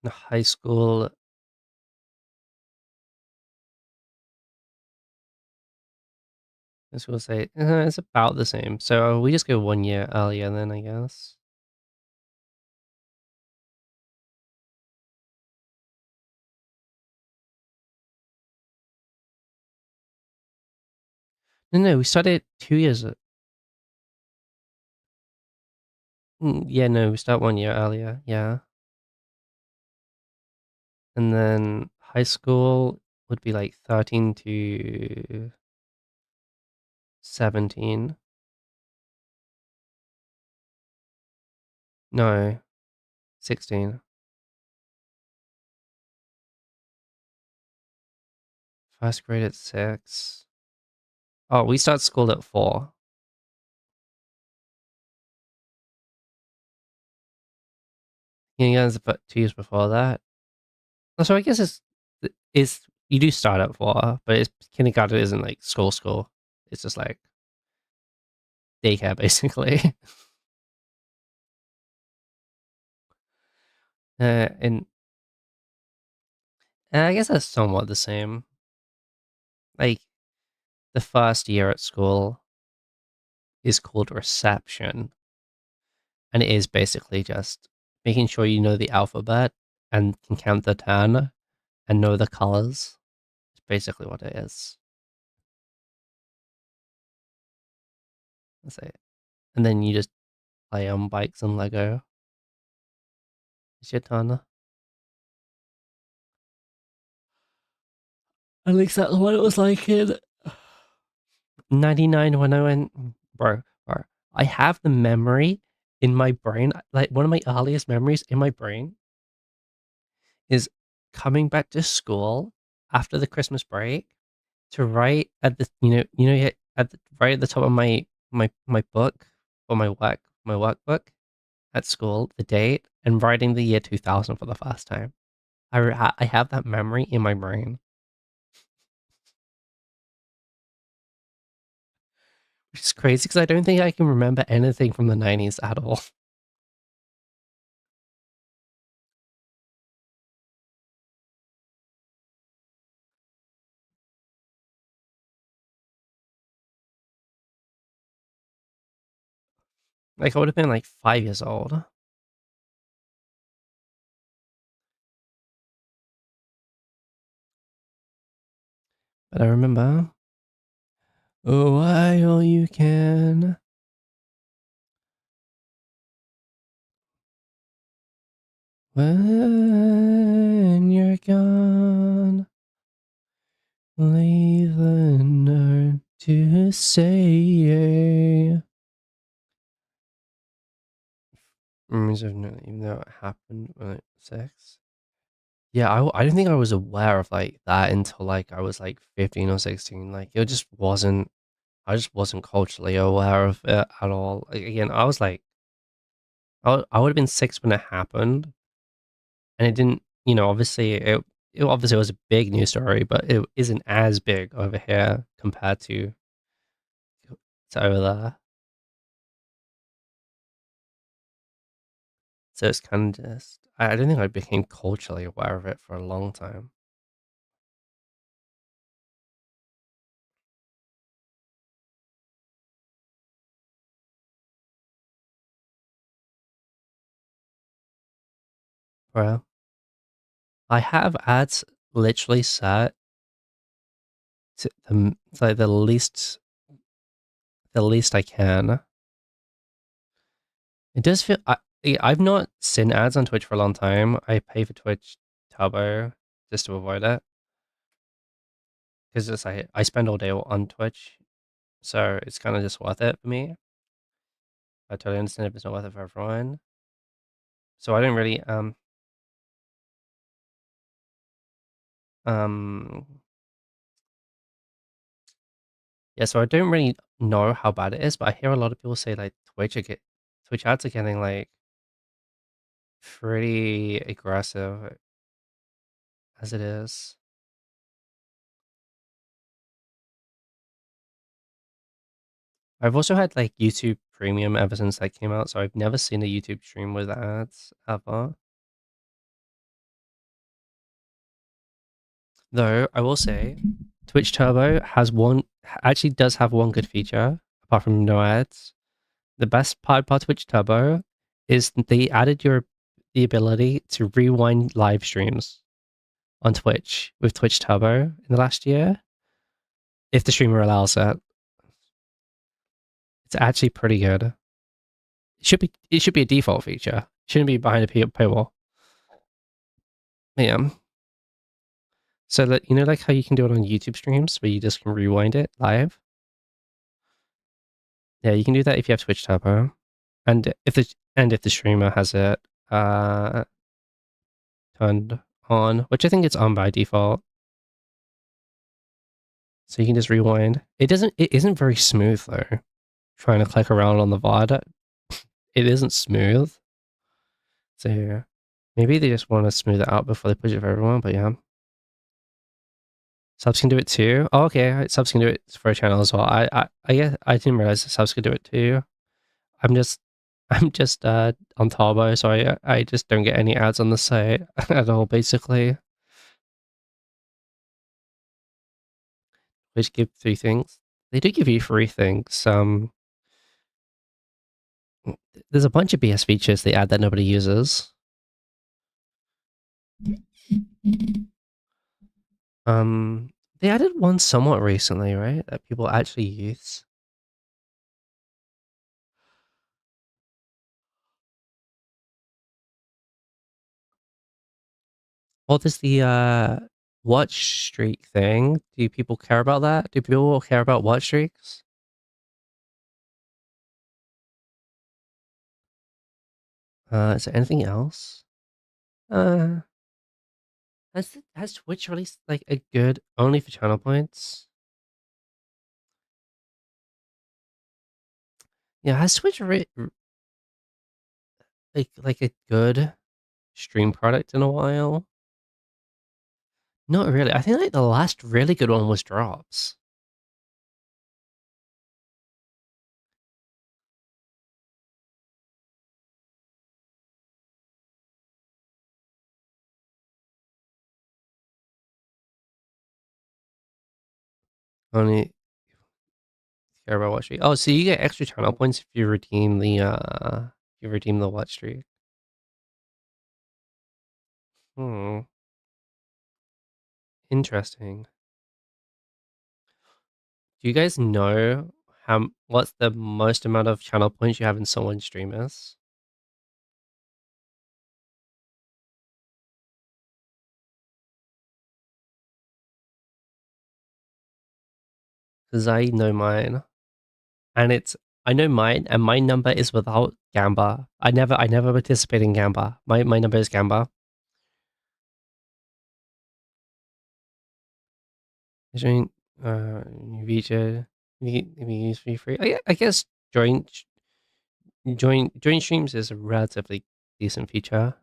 In high school, I was gonna say it's about the same. So we just go 1 year earlier then, I guess. No, no, we started 2 years. Yeah, no, we start 1 year earlier. Yeah, and then high school would be like 13 to 17. No, 16. First grade at 6. Oh, we start school at 4. Yeah, it's about 2 years before that. So I guess it's you do start at 4, but it's kindergarten isn't like school. It's just like daycare basically. And I guess that's somewhat the same. Like the first year at school is called reception, and it is basically just making sure you know the alphabet and can count the 10 and know the colors. It's basically what it is. That's it. And then you just play on bikes and Lego. It's your turn. At least that's what it was like in 99 when I went, bro. I have the memory in my brain. Like one of my earliest memories in my brain is coming back to school after the Christmas break to write at the right at the top of my book or my workbook at school the date and writing the year 2000 for the first time. I have that memory in my brain, which is crazy because I don't think I can remember anything from the 90s at all. Like I would have been like 5 years old, but I remember. Oh, while you can. When you're gone, leave a note to say. Memories of no, even though it happened when I was 6. Yeah, I don't think I was aware of like that until like I was like 15 or 16. Like it just wasn't. I just wasn't culturally aware of it at all. Like, again, I was like, I would have been 6 when it happened, and it didn't. Obviously it obviously was a big news story, but it isn't as big over here compared to over there. So it's kind of just I don't think I became culturally aware of it for a long time. Well, I have ads literally set to like the least I can. It does feel I've not seen ads on Twitch for a long time. I pay for Twitch Turbo just to avoid it because it's like I spend all day on Twitch, so it's kind of just worth it for me. I totally understand if it's not worth it for everyone. So I don't really um yeah, so I don't really know how bad it is, but I hear a lot of people say like Twitch ads are getting like pretty aggressive as it is. I've also had like YouTube Premium ever since that came out, so I've never seen a YouTube stream with ads ever. Though I will say, Twitch Turbo actually does have one good feature apart from no ads. The best part about Twitch Turbo is they added the ability to rewind live streams on Twitch with Twitch Turbo in the last year, if the streamer allows it. It's actually pretty good. It should be a default feature. It shouldn't be behind a paywall. Yeah. So that like how you can do it on YouTube streams where you just can rewind it live. Yeah, you can do that if you have Twitch Turbo, and if the streamer has it uh turned on, which I think it's on by default. So you can just rewind. It isn't very smooth though. Trying to click around on the VOD, it isn't smooth. So yeah, maybe they just want to smooth it out before they push it for everyone. But yeah, subs can do it too. Oh, okay, subs can do it for a channel as well. I guess I didn't realize that subs could do it too. I'm just I'm just on Turbo, so I just don't get any ads on the site at all. Basically, which give 3 things. They do give you 3 things. There's a bunch of BS features they add that nobody uses. They added one somewhat recently, right? That people actually use. Well, there's the watch streak thing. Do people care about that? Do people care about watch streaks? Is there anything else? Uh, Has Twitch released like a good only for channel points? Yeah, has Twitch like a good stream product in a while? Not really. I think like the last really good one was Drops. Only care about watch streak. Oh, so you get extra channel points if you redeem the watch streak. Hmm. Interesting. Do you guys know what's the most amount of channel points you have in someone's stream is? Because I know mine. And I know mine, and my number is without Gamba. I never participate in Gamba. My number is Gamba. Join VJ. We use free. I guess join streams is a relatively decent feature.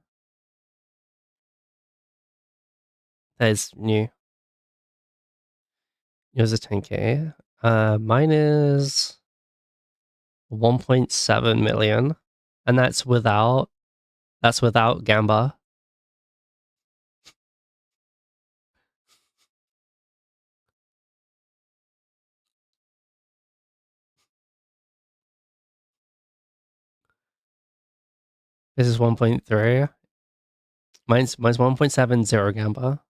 That is new. Yours is 10K. Mine is 1.7 million, and that's without Gamba. This is 1.3. Mine's 1.70 Gamba.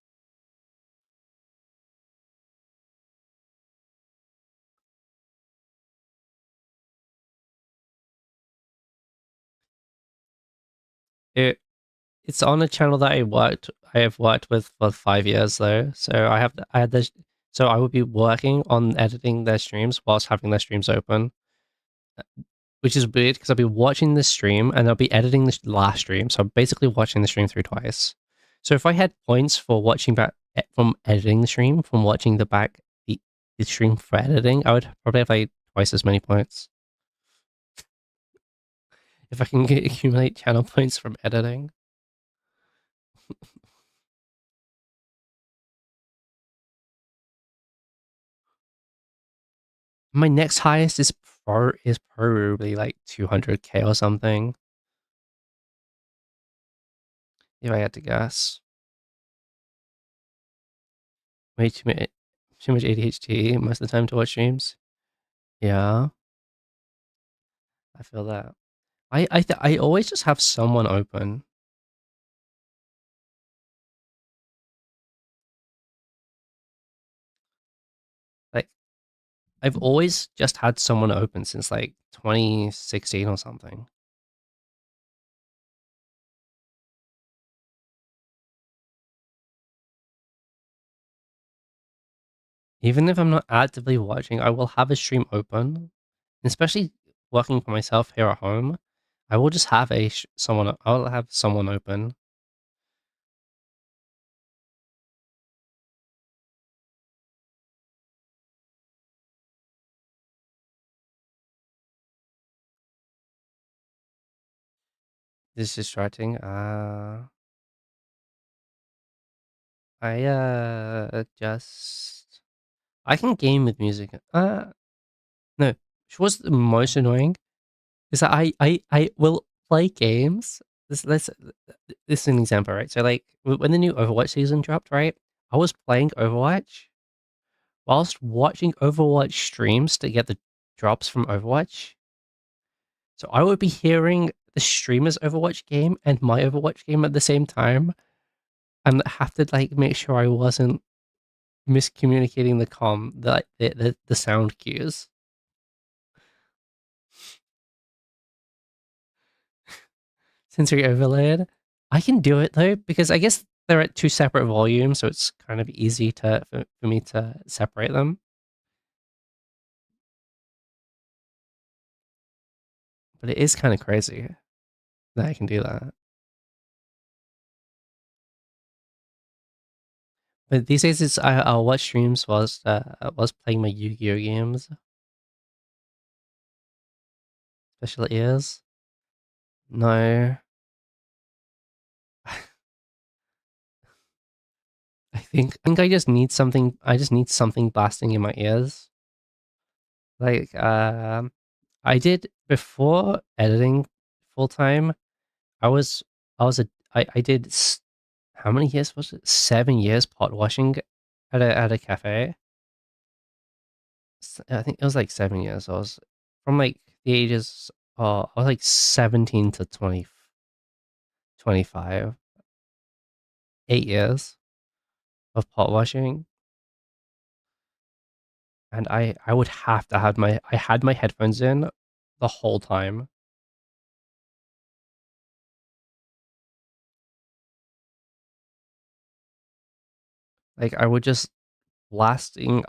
It's on a channel that I have worked with for 5 years though. So I had this. So I would be working on editing their streams whilst having their streams open, which is weird because I'll be watching the stream and I'll be editing the last stream. So I'm basically watching the stream through twice. So if I had points for watching back from editing the stream, from watching the stream for editing, I would probably have like twice as many points if I can accumulate channel points from editing. My next highest is probably like 200K or something, if I had to guess. Way too much ADHD most of the time to watch streams. Yeah, I feel that. I always just have someone open. Like I've always just had someone open since like 2016 or something. Even if I'm not actively watching, I will have a stream open, especially working for myself here at home. I will just have I'll have someone open. This is distracting. Just I can game with music. No. What's the most annoying is that I will play games. This is an example, right? So like when the new Overwatch season dropped, right? I was playing Overwatch whilst watching Overwatch streams to get the drops from Overwatch. So I would be hearing the streamer's Overwatch game and my Overwatch game at the same time, and have to like make sure I wasn't miscommunicating the sound cues. Sensory overload. I can do it though because I guess they're at two separate volumes, so it's kind of easy for me to separate them. But it is kind of crazy that I can do that. But these days, it's I'll watch streams whilst playing my Yu-Gi-Oh games, special ears. No, I think I just need something. I just need something blasting in my ears. Like I did before editing full time. I was I was a I did how many years was it? 7 years pot washing at a cafe. I think it was like 7 years. I was from like the ages. I was like 17 to 25. 8 years of pot washing, and I would have to have I had my headphones in the whole time. Like I was just blasting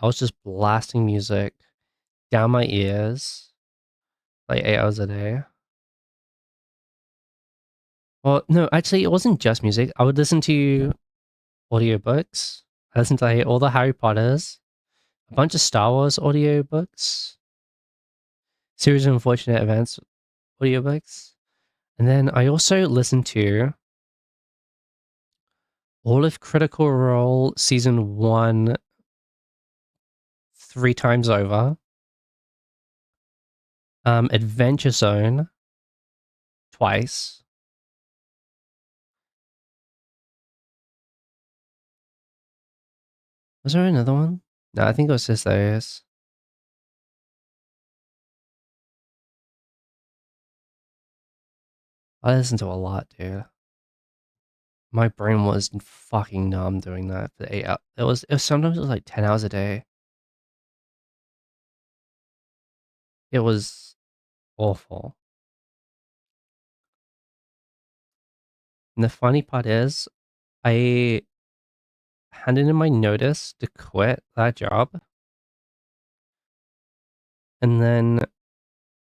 music down my ears like 8 hours a day. Well, no, actually, it wasn't just music. I would listen to audiobooks. I listened to like, all the Harry Potters, a bunch of Star Wars audiobooks, Series of Unfortunate Events audiobooks. And then I also listened to all of Critical Role Season 1 3 times over. Adventure Zone twice. Was there another one? No, I think it was just those. I listened to a lot, dude. My brain was fucking numb doing that for 8 hours. It was sometimes it was like 10 hours a day. It was awful. And the funny part is, I handed in my notice to quit that job, and then,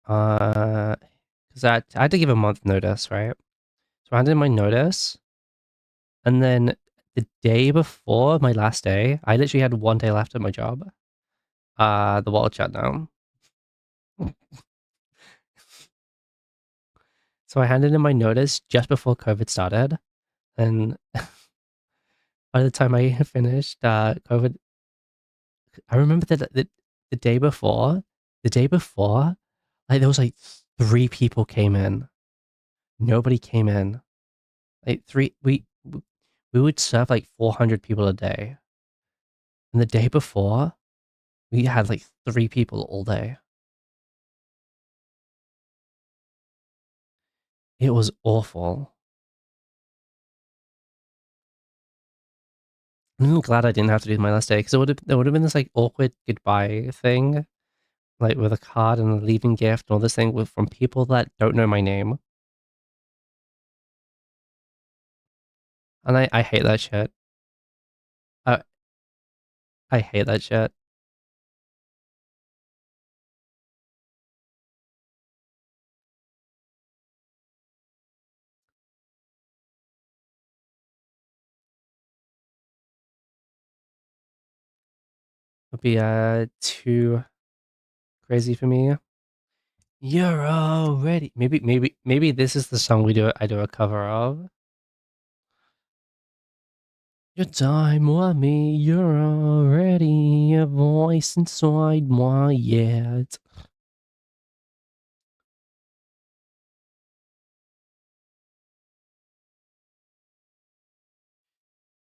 because I had to give a month notice, right? So I handed in my notice, and then the day before my last day, I literally had 1 day left at my job. The world shut down. So I handed in my notice just before COVID started, and by the time I finished, COVID. I remember that the day before, the day before, like there was like 3 people came in. Nobody came in. Like we would serve like 400 people a day, and the day before, we had like 3 people all day. It was awful. I'm glad I didn't have to do my last day because there would have been this like awkward goodbye thing, like with a card and a leaving gift and all this thing with from people that don't know my name, and I hate that shit. I I hate that shit. Would be too crazy for me. You're already maybe this is the song I do a cover of. Your time with me, you're already a voice inside my head.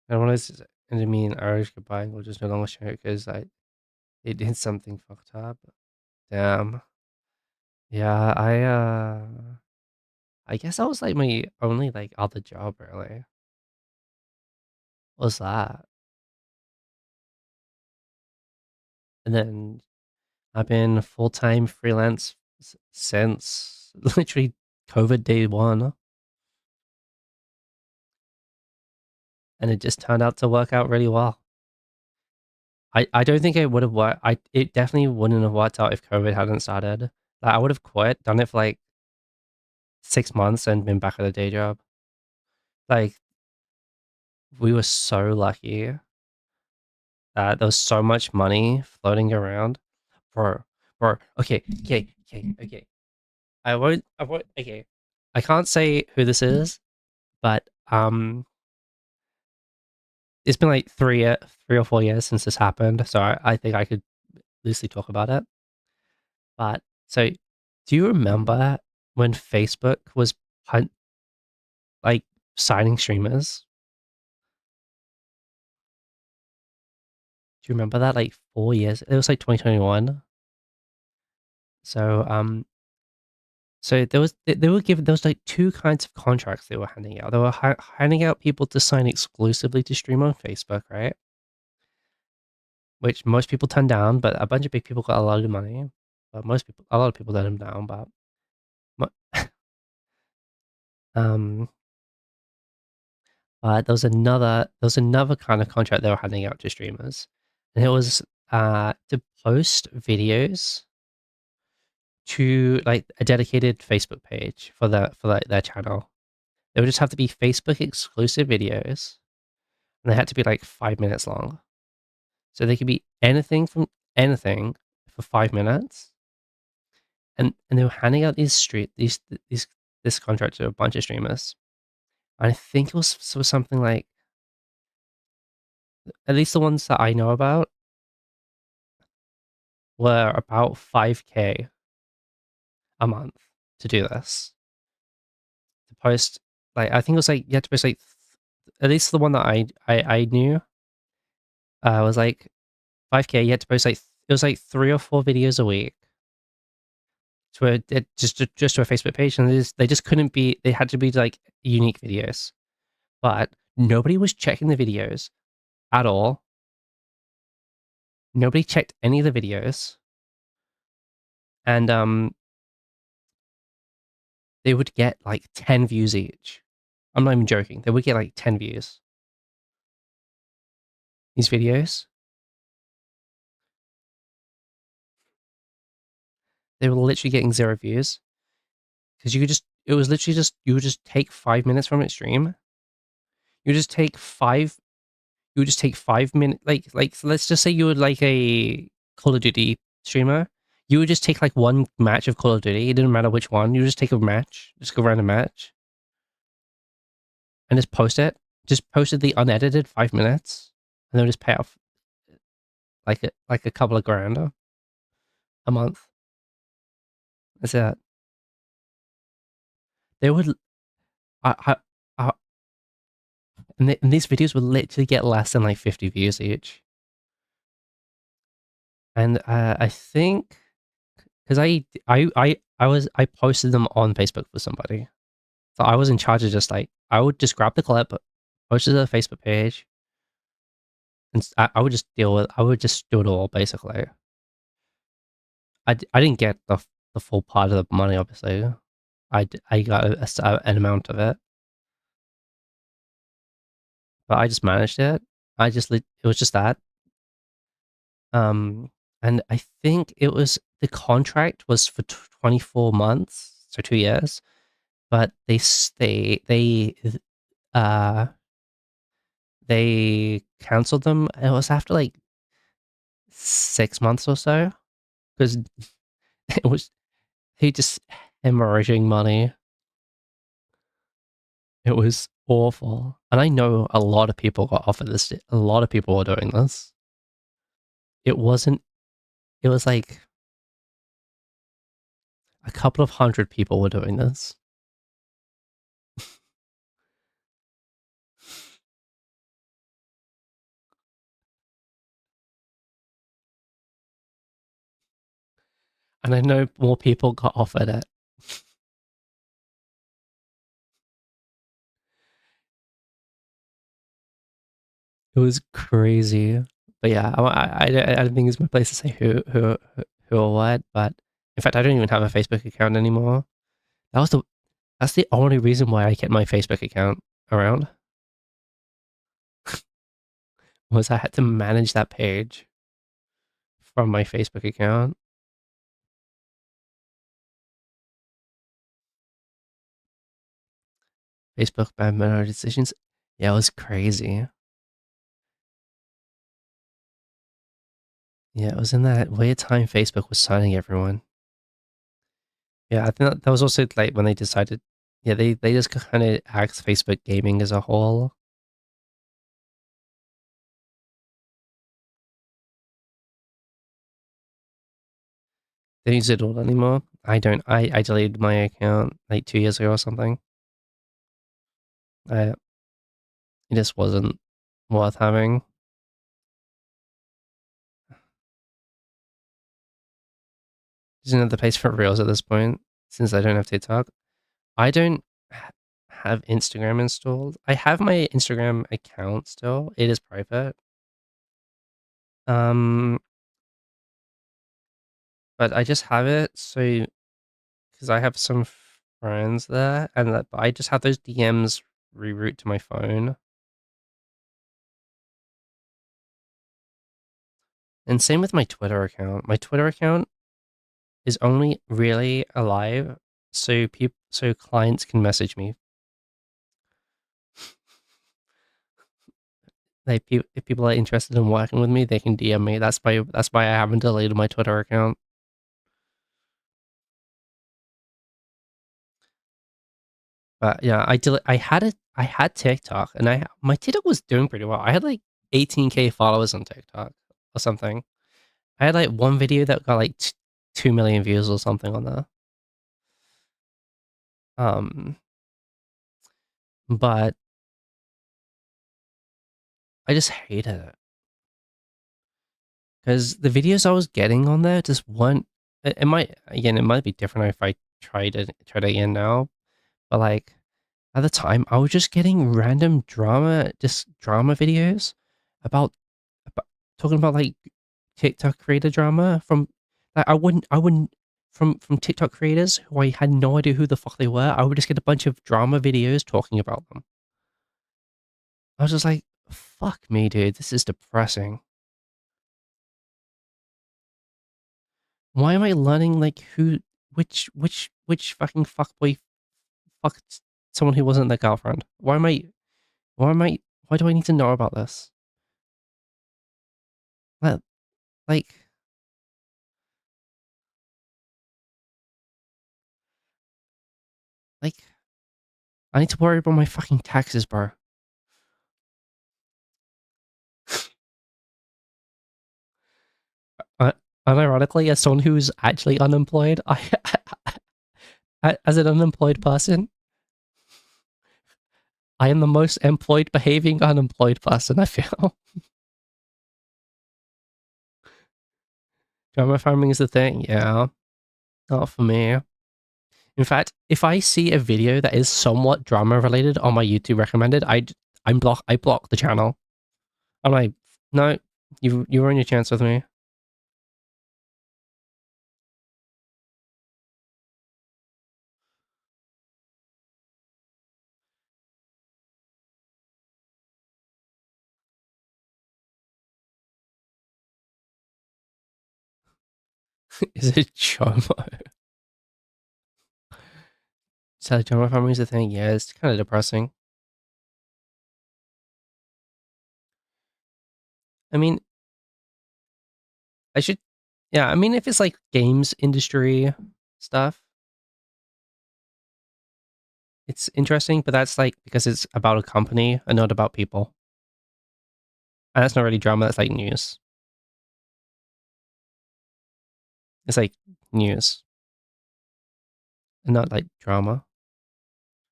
And when it's and me and Irish goodbye, we'll just no longer share it because they did something fucked up. Damn. Yeah, I guess that was like my only like other job really. Was that? And then I've been full time freelance since literally COVID day one, and it just turned out to work out really well. I don't think it would have worked. It definitely wouldn't have worked out if COVID hadn't started. Like I would have quit, done it for like 6 months, and been back at a day job. Like we were so lucky. there was so much money floating around. Bro, bro. Okay. I won't. Okay. I can't say who this is, but it's been like 3 or 4 years since this happened, so I think I could loosely talk about it. But so, do you remember when Facebook was like signing streamers? Do you remember that? Like 4 years. It was like 2021. So so they were given there was like two kinds of contracts they were handing out. They were handing out people to sign exclusively to stream on Facebook, right? Which most people turned down, but a bunch of big people got a lot of money. But a lot of people turned them down. But um, there was another kind of contract they were handing out to streamers, and it was to post videos to like a dedicated Facebook page for like their channel. They would just have to be Facebook exclusive videos, and they had to be like 5 minutes long. So they could be anything from anything for 5 minutes, and they were handing out these this contract to a bunch of streamers. And I think it was something like at least the ones that I know about were about 5K a month to do this. To post like I think it was like you had to post like at least the one that I knew was like 5K. You had to post like it was like 3 or 4 videos a week to just to a Facebook page, and they just couldn't be. They had to be like unique videos, but nobody was checking the videos at all. Nobody checked any of the videos, and they would get like 10 views each. I'm not even joking. They would get like 10 views. These videos, they were literally getting 0 views because you could just. It was literally just you would just take 5 minutes from its stream. You would just take five. You would just take 5 minutes. Like so let's just say you were like a Call of Duty streamer. You would just take like one match of Call of Duty. It didn't matter which one. You would just take a match, just go around a match, and just post it. Just posted the unedited 5 minutes, and they'll just pay off like a couple of grand a month. That's it. They would, I and these videos would literally get less than like 50 views each. And I think because I posted them on Facebook for somebody, so I was in charge of just like I would just grab the clip, post it to the Facebook page, and I would just I would just do it all basically. I didn't get the full part of the money, obviously. I got an amount of it, but I just managed it. It was just that. Um, and I think it was the contract was for 24 months, so 2 years, but uh they canceled them. It was after like 6 months or so because it was he just hemorrhaging money. It was awful. And I know a lot of people got offered this. A lot of people were doing this. It wasn't, it was like a couple of hundred people were doing this. And I know more people got offered it. It was crazy. But yeah, I don't think it's my place to say who or what. But in fact, I don't even have a Facebook account anymore. That was the that's the only reason why I kept my Facebook account around was I had to manage that page from my Facebook account. Facebook bad minority decisions. Yeah, it was crazy. Yeah, it was in that weird time Facebook was signing everyone. Yeah, I think that was also like when they decided. Yeah, they just kind of axed Facebook gaming as a whole. They don't use it all anymore. I don't. I deleted my account like 2 years ago or something. It just wasn't worth having. There's another place for reels at this point since I don't have TikTok. I don't have Instagram installed. I have my Instagram account still. It is private. Um, but I just have it so because I have some friends there, and that I just have those DMs reroute to my phone. And same with my Twitter account. My Twitter account is only really alive so clients can message me. Like if people are interested in working with me, they can DM me. That's why I haven't deleted my Twitter account. But yeah, I had TikTok, and my TikTok was doing pretty well. I had like 18K followers on TikTok or something. I had like one video that got like 2 million views or something on there. Um, but I just hated it because the videos I was getting on there just weren't. It might be different if I tried it again now. But like at the time, I was just getting random just drama videos about, about talking about like TikTok creator drama from like I wouldn't from TikTok creators who I had no idea who the fuck they were. I would just get a bunch of drama videos talking about them. I was just like, fuck me, dude, this is depressing. Why am I learning like which fucking fuckboy fucked someone who wasn't their girlfriend? Why am I why do I need to know about this? Like, like like I need to worry about my fucking taxes, bro. Uh, Unironically, as someone who's actually unemployed, as an unemployed person, I am the most employed behaving unemployed person, I feel. Drama farming is the thing, yeah. Not for me. In fact, if I see a video that is somewhat drama related on my YouTube recommended, I block the channel. I'm like, no, you ruined your chance with me. Is it Chomo? So drama farming is the thing, yeah, it's kind of depressing. I mean, I should, yeah, I mean, if it's like games industry stuff, it's interesting, but that's like because it's about a company and not about people. And that's not really drama, that's like news. It's like news and not like drama.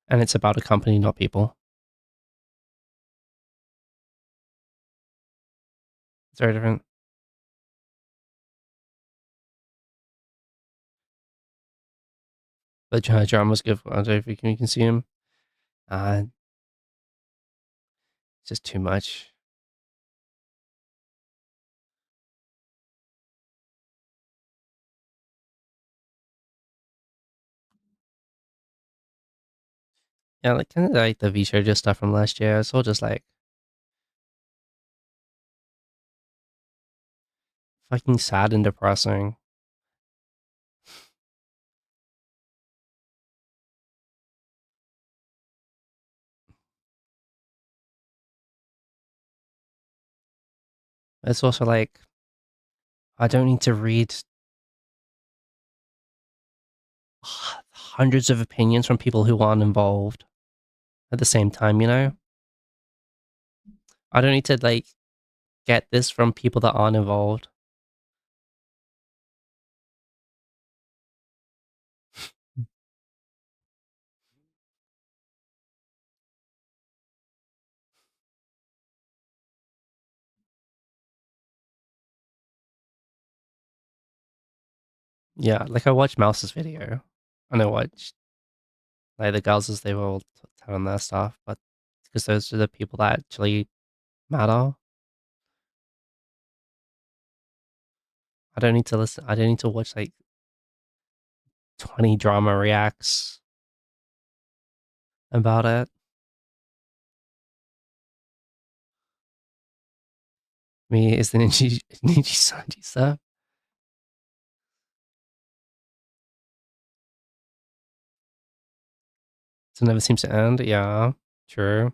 And it's about a company, not people. It's very different. But drama's good. I don't know if you can consume. Uh, it's just too much. Yeah, like kind of like the VTuber stuff from last year. It's all just like fucking sad and depressing. It's also like I don't need to read hundreds of opinions from people who aren't involved at the same time, you know? I don't need to, like, get this from people that aren't involved. Yeah, like, I watched Mouse's video, and I watched, like, the girls as they were all telling their stuff, but because those are the people that actually matter. I don't need to watch, like, 20 drama reacts about it. Me is the Ninja Sanji stuff. So it never seems to end. Yeah, true.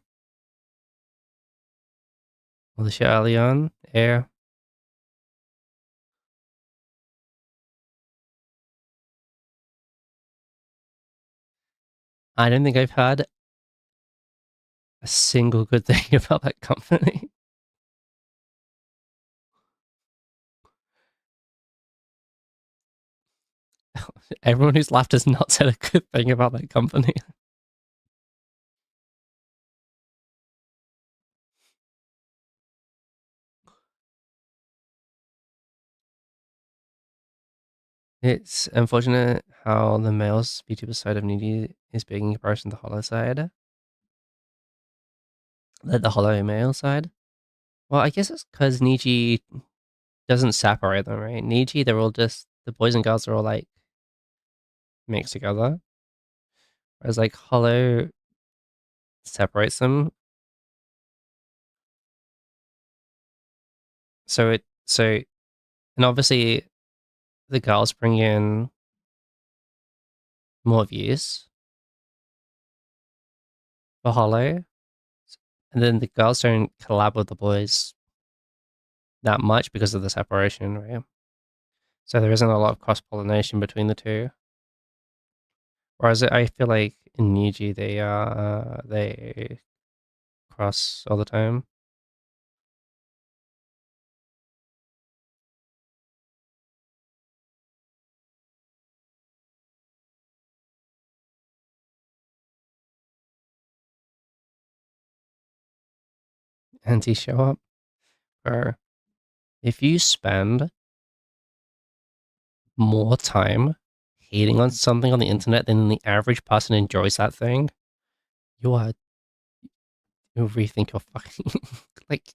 All the shit early on. Yeah. I don't think I've had a single good thing about that company. Everyone who's laughed has not said a good thing about that company. It's unfortunate how the male's VTuber side of Needy is big in comparison to the Hollow side. Like the Hollow male side. Well, I guess it's because Niji doesn't separate them, right? Niji, they're all just, the boys and girls are all like mixed together. Whereas like Hollow separates them. So, and obviously the girls bring in more views for Hollow. And then the girls don't collab with the boys that much because of the separation, right? So there isn't a lot of cross pollination between the two. Whereas I feel like in Niji they cross all the time. Anti show up. Or if you spend more time hating on something on the internet than the average person enjoys that thing, you are you rethink your fucking like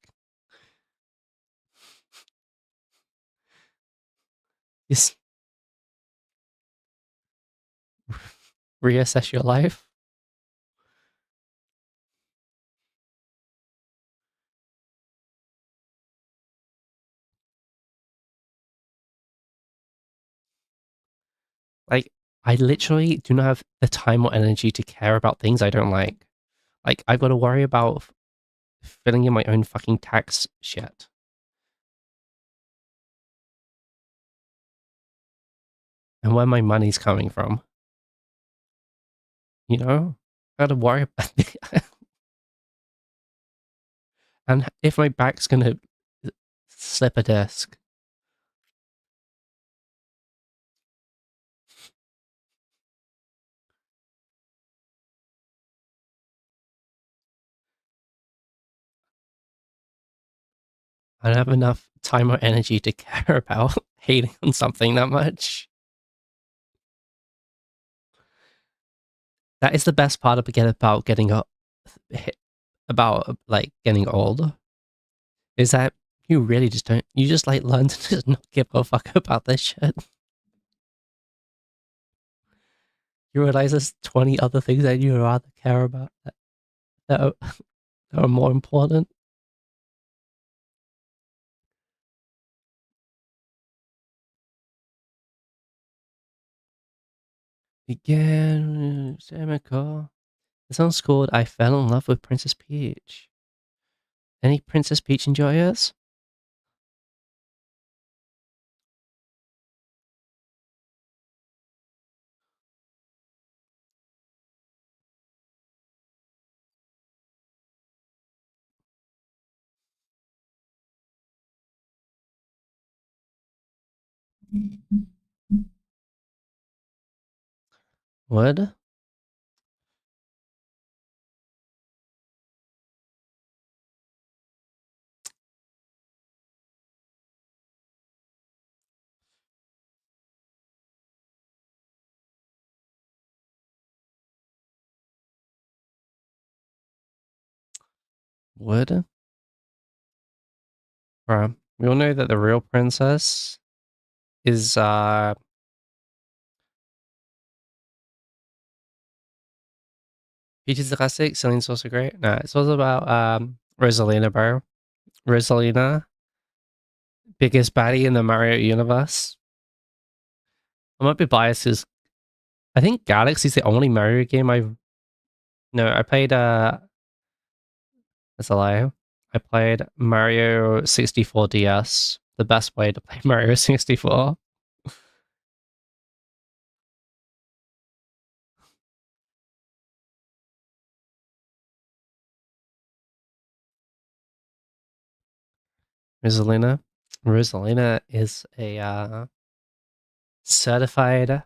just reassess your life. Like I literally do not have the time or energy to care about things I don't like. Like I've got to worry about filling in my own fucking tax shit. And where my money's coming from. You know? I gotta worry about it. And if my back's gonna slip a disc. I don't have enough time or energy to care about hating on something that much. That is the best part about getting up, about like getting old, is that you really just don't. You just like learn to just not give a fuck about this shit. You realize there's 20 other things that you'd rather care about that are more important. Begin, Samiko. The song's called I Fell in Love with Princess Peach. Any Princess Peach enjoyers? Would? Would? Bro, we all know that the real princess is Peaches the Classic, Celine's also great. No, it's also about Rosalina, bro. Rosalina, biggest baddie in the Mario universe. I might be biased because I think Galaxy's the only Mario game I've no, I played that's a lie. I played Mario 64 DS. The best way to play Mario 64. Rosalina. Rosalina is a certified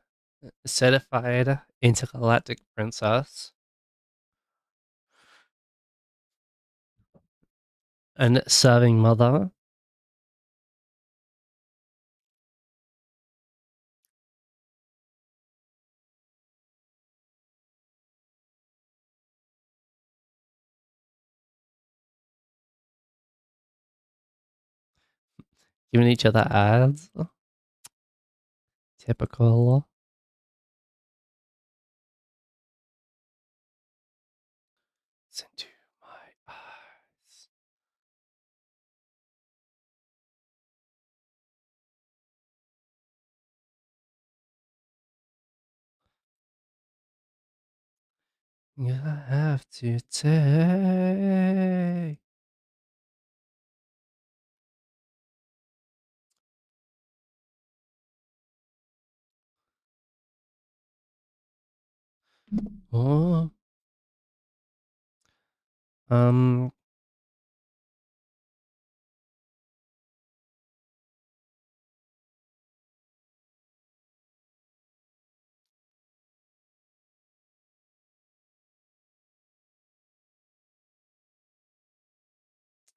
intergalactic princess and serving mother. Giving each other ads. Typical. It's into my eyes. You have to take. Oh. Um.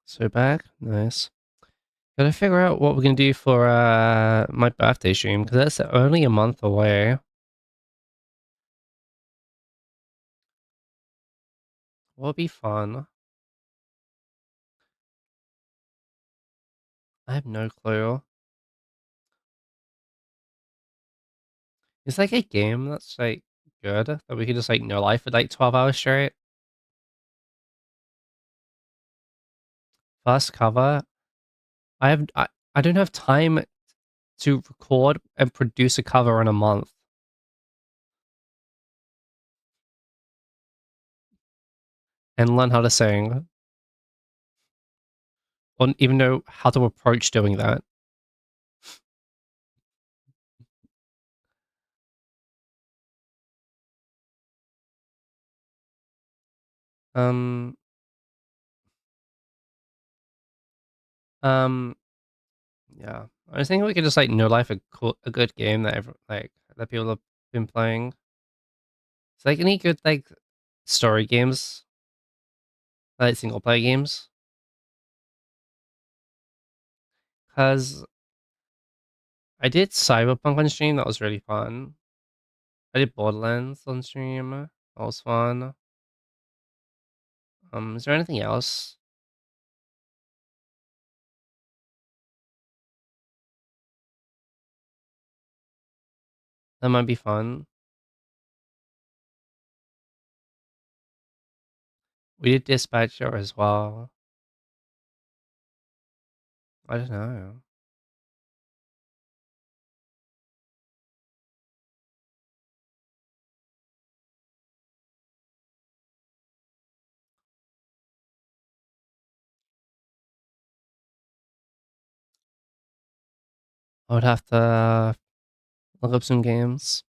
So back. Nice. Gotta figure out what we're gonna do for my birthday stream because that's only a month away. What'll be fun? I have no clue. It's like a game that's like good that we could just like no life for like 12 hours straight. First cover. I don't have time to record and produce a cover in a month and learn how to sing or even know how to approach doing that. Um, um, yeah. I was thinking we could just like no life a good game that that people have been playing. It's like any good like story games, like single player games. Cause I did Cyberpunk on stream, that was really fun. I did Borderlands on stream, that was fun. Is there anything else? That might be fun. We did Dispatcher as well. I don't know. I would have to look up some games.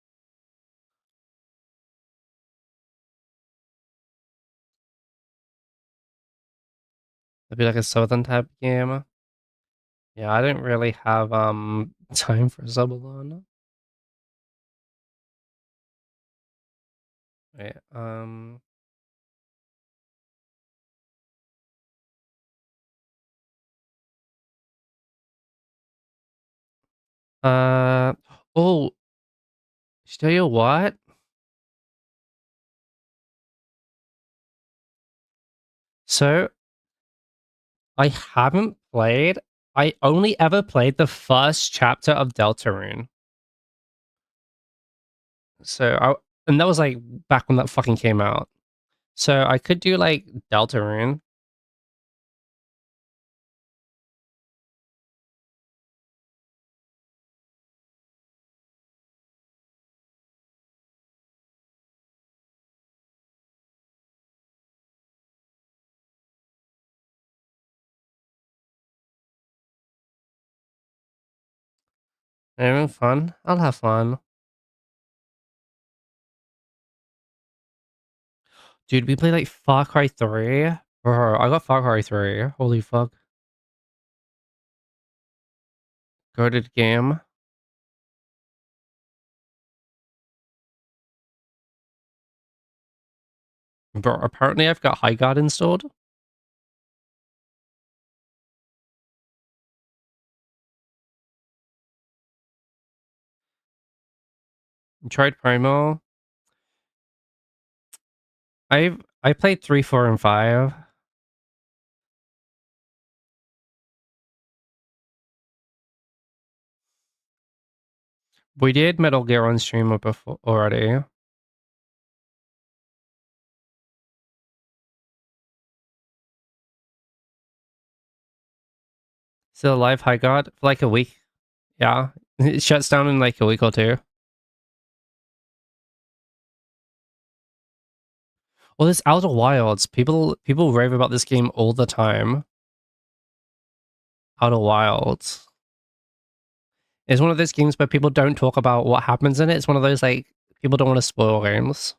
It'd be like a Southern type game. Yeah, I don't really have Time for Subalon. Wait, oh, tell you what? So, I haven't played. I only ever played the first chapter of Deltarune. And that was like back when that fucking came out. So I could do like Deltarune. Having fun? I'll have fun. Dude, we played like Far Cry 3. Bro, I got Far Cry 3. Holy fuck. Goated game. Bro, apparently I've got High Guard installed. Tried Primal. I played 3, 4, and 5. We did Metal Gear on stream before already. Still alive, High Guard, for like a week. Yeah. It shuts down in like a week or two. Well, this Outer Wilds. People rave about this game all the time. Outer Wilds. It's one of those games where people don't talk about what happens in it. It's one of those like people don't want to spoil games.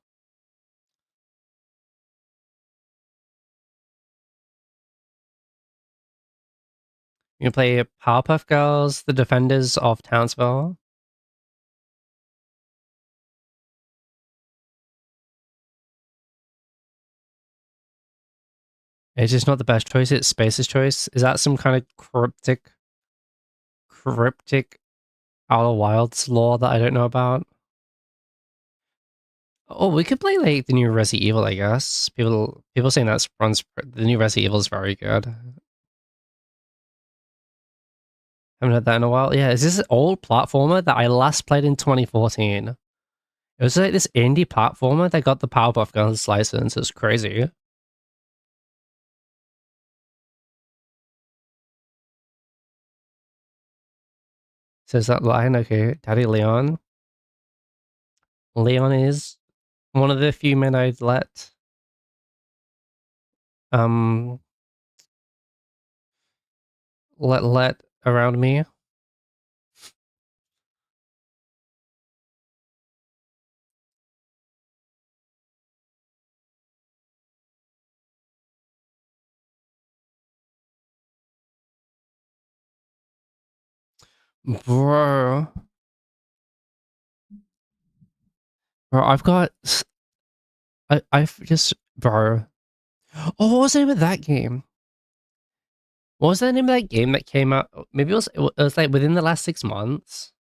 You can play Powerpuff Girls, the Defenders of Townsville. It's just not the best choice. It's Space's choice. Is that some kind of cryptic Outer Wilds lore that I don't know about? Oh, we could play like the new Resident Evil, I guess. People saying that's runs the new Resident Evil is very good. Haven't heard that in a while. Yeah, is this an old platformer that I last played in 2014? It was like this indie platformer that got the Powerpuff Girls license. It's crazy. Says that line, okay. Daddy Leon. Leon is one of the few men I'd um let around me. Bro. Bro, I've just bro. Oh, what was the name of that game? What was the name of that game that came out? Maybe it was like within the last 6 months.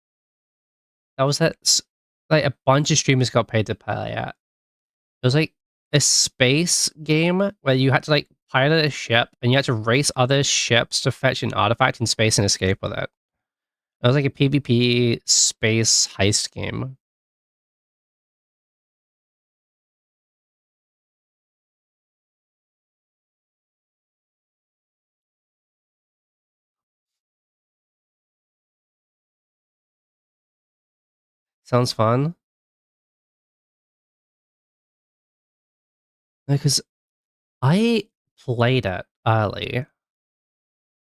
That was like a bunch of streamers got paid to play it. It was like a space game where you had to like pilot a ship and you had to race other ships to fetch an artifact in space and escape with it. It was like a PvP space heist game. Sounds fun. Because I played it early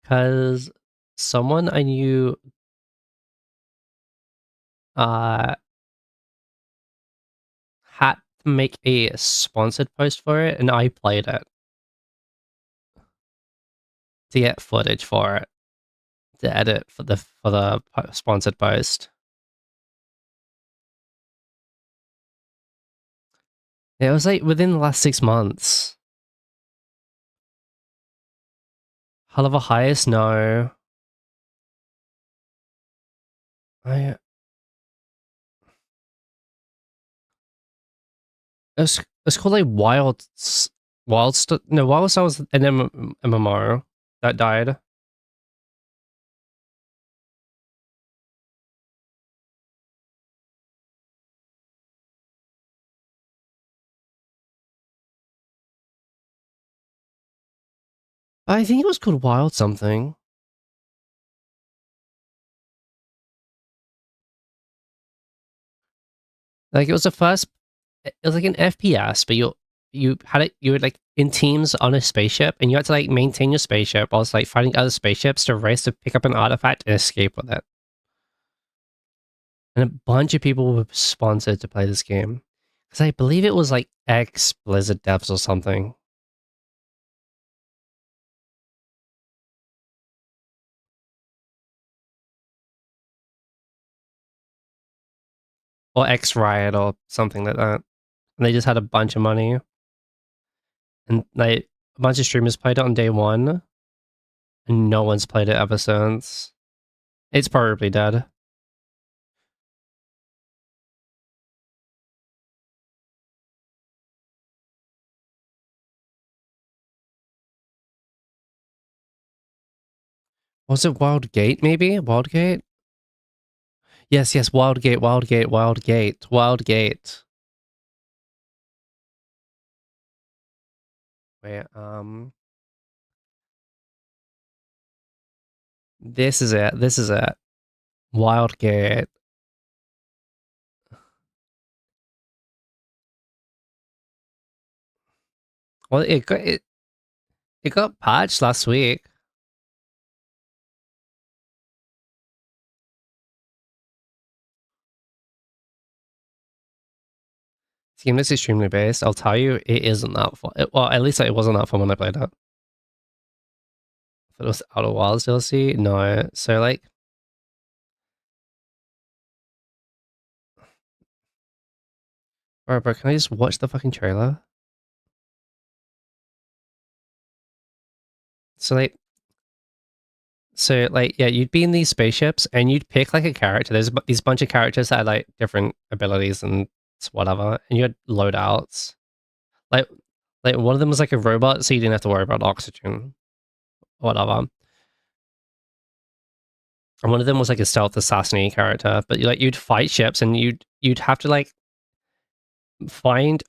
because someone I knew uh had to make a sponsored post for it, and I played it to get footage for it to edit for the sponsored post. It was like within the last 6 months. Hell of a highest, no. It's called like Wild Star was an MMO that died. I think it was called Wild something. Like it was the first. It was like an FPS, but you were like in teams on a spaceship, and you had to like maintain your spaceship whilst like fighting other spaceships to race to pick up an artifact and escape with it. And a bunch of people were sponsored to play this game because I believe it was like ex Blizzard devs or something. Or ex Riot or something like that. And they just had a bunch of money. And like a bunch of streamers played it on day one, and no one's played it ever since. It's probably dead. Was it Wild Gate, maybe? Wild Gate? Yes, Wild Gate. Wait, this is it. Wild Gate. Well, it got patched last week. This game is extremely based. I'll tell you, it isn't that fun. Well, at least it wasn't that fun when I played it. If it was Outer Wilds DLC, no. So like, bro, can I just watch the fucking trailer? So like, yeah, you'd be in these spaceships and you'd pick like a character. There's these bunch of characters that had like different abilities and whatever, and you had loadouts. Like, one of them was like a robot, so you didn't have to worry about oxygen, or whatever. And one of them was like a stealth assassin character, but you'd fight ships and you'd have to like find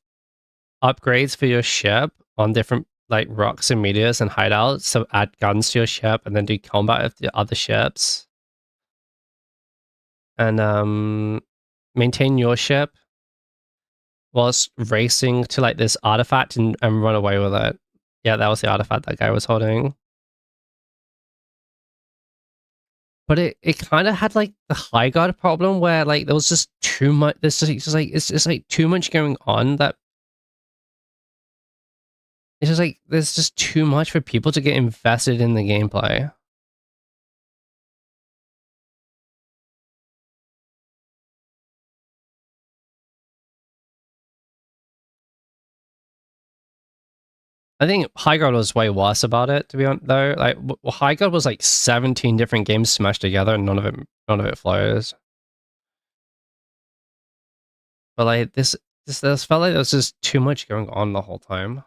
upgrades for your ship on different like rocks and meteors and hideouts, so add guns to your ship and then do combat with the other ships. And maintain your ship whilst racing to like this artifact and run away with it. Yeah, that was the artifact that guy was holding. But it kind of had like the high guard problem where like there was just too much. There's just like it's just like too much going on that it's just like there's just too much for people to get invested in the gameplay. I think High Guard was way worse about it, to be honest. Though, like High Guard was like 17 different games smashed together, and none of it flows. But like this felt like there was just too much going on the whole time.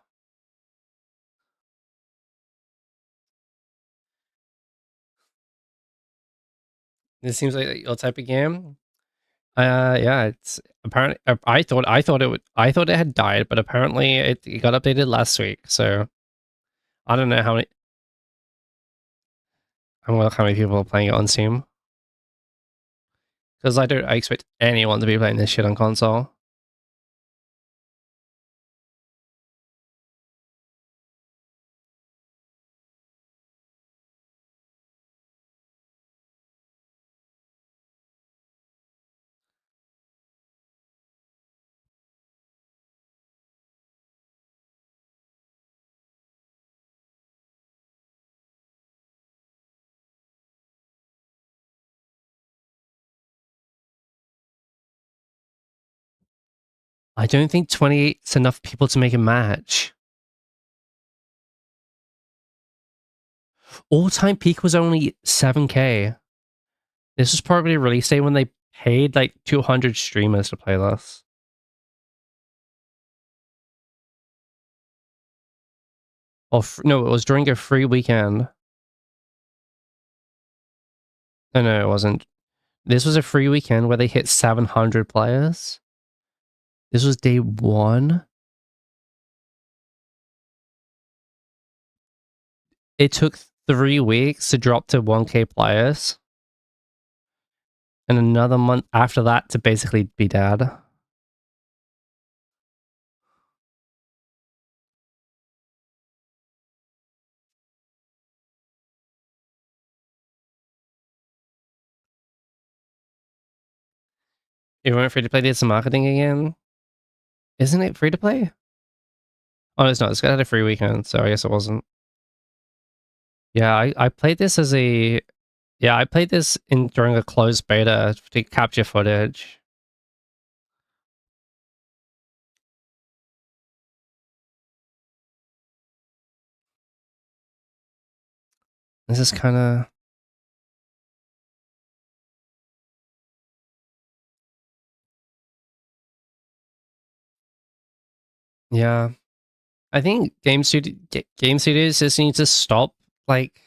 It seems like your type of game. Yeah, it's apparently. I thought it had died, but apparently it got updated last week. So I don't know how many. I don't know how many people are playing it on Steam because I expect anyone to be playing this shit on console. I don't think 28 is enough people to make a match. All-time peak was only 7K. This was probably a release day when they paid like 200 streamers to play this. Or no, it was during a free weekend. No, it wasn't. This was a free weekend where they hit 700 players. This was day one. It took 3 weeks to drop to 1K players. And another month after that to basically be dead. Everyone free to play did some marketing again. Isn't it free to play? Oh, it's not. This guy had a free weekend, so I guess it wasn't. Yeah, I played this as a... Yeah, I played this during a closed beta to capture footage. This is kind of... Yeah. I think game studios just need to stop, like,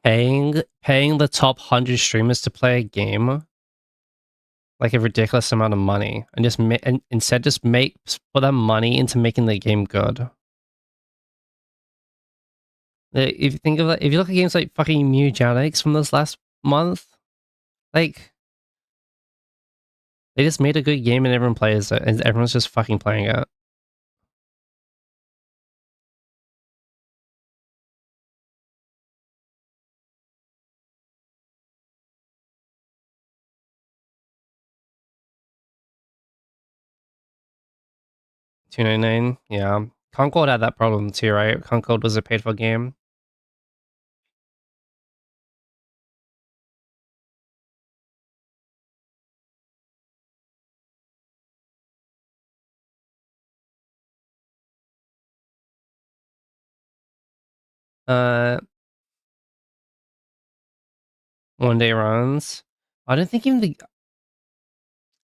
paying the top 100 streamers to play a game like a ridiculous amount of money, and just instead just put that money into making the game good. If you think of that, if you look at games like fucking Mugenics from this last month, like, they just made a good game and everyone plays it, and everyone's just fucking playing it. $2.99, yeah. Concord had that problem too, right? Concord was a paid for game. One day runs. I don't think even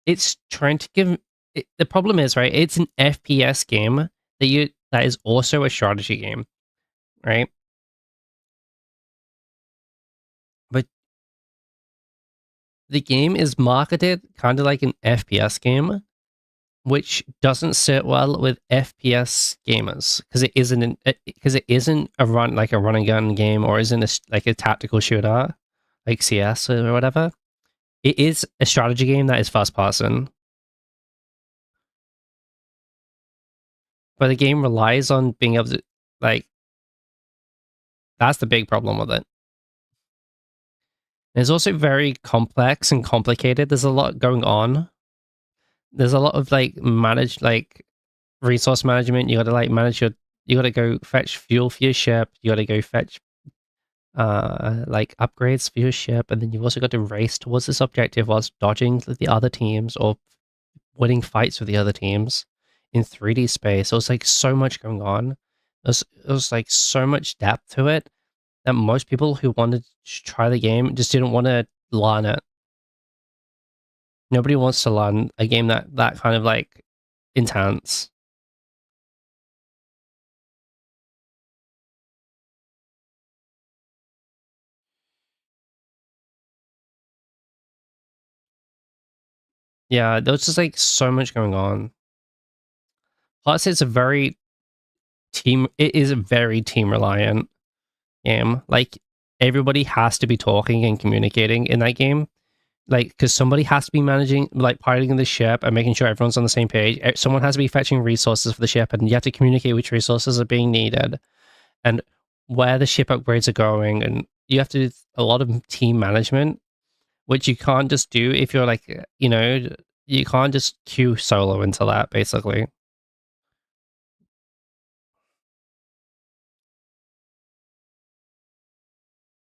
it's trying to give the problem is, right, it's an FPS game that is also a strategy game, right? But the game is marketed kind of like an FPS game, which doesn't sit well with FPS gamers because it isn't a run and gun game, or isn't like a tactical shooter like CS or whatever. It is a strategy game that is first person, but the game relies on being able to, like, that's the big problem with it. It's also very complex and complicated. There's a lot going on. There's a lot of like resource management. You got to you got to go fetch fuel for your ship. You got to go fetch like upgrades for your ship, and then you've also got to race towards this objective whilst dodging the other teams or winning fights with the other teams in 3D space. So it's like so much going on. There's like so much depth to it that most people who wanted to try the game just didn't want to learn it. Nobody wants to learn a game that kind of like intense. Yeah, there's just like so much going on. Plus, it is a very team reliant game. Like, everybody has to be talking and communicating in that game. Like, because somebody has to be managing, like, piloting the ship and making sure everyone's on the same page. Someone has to be fetching resources for the ship, and you have to communicate which resources are being needed and where the ship upgrades are going. And you have to do a lot of team management, which you can't just do if you're like, you can't just queue solo into that, basically.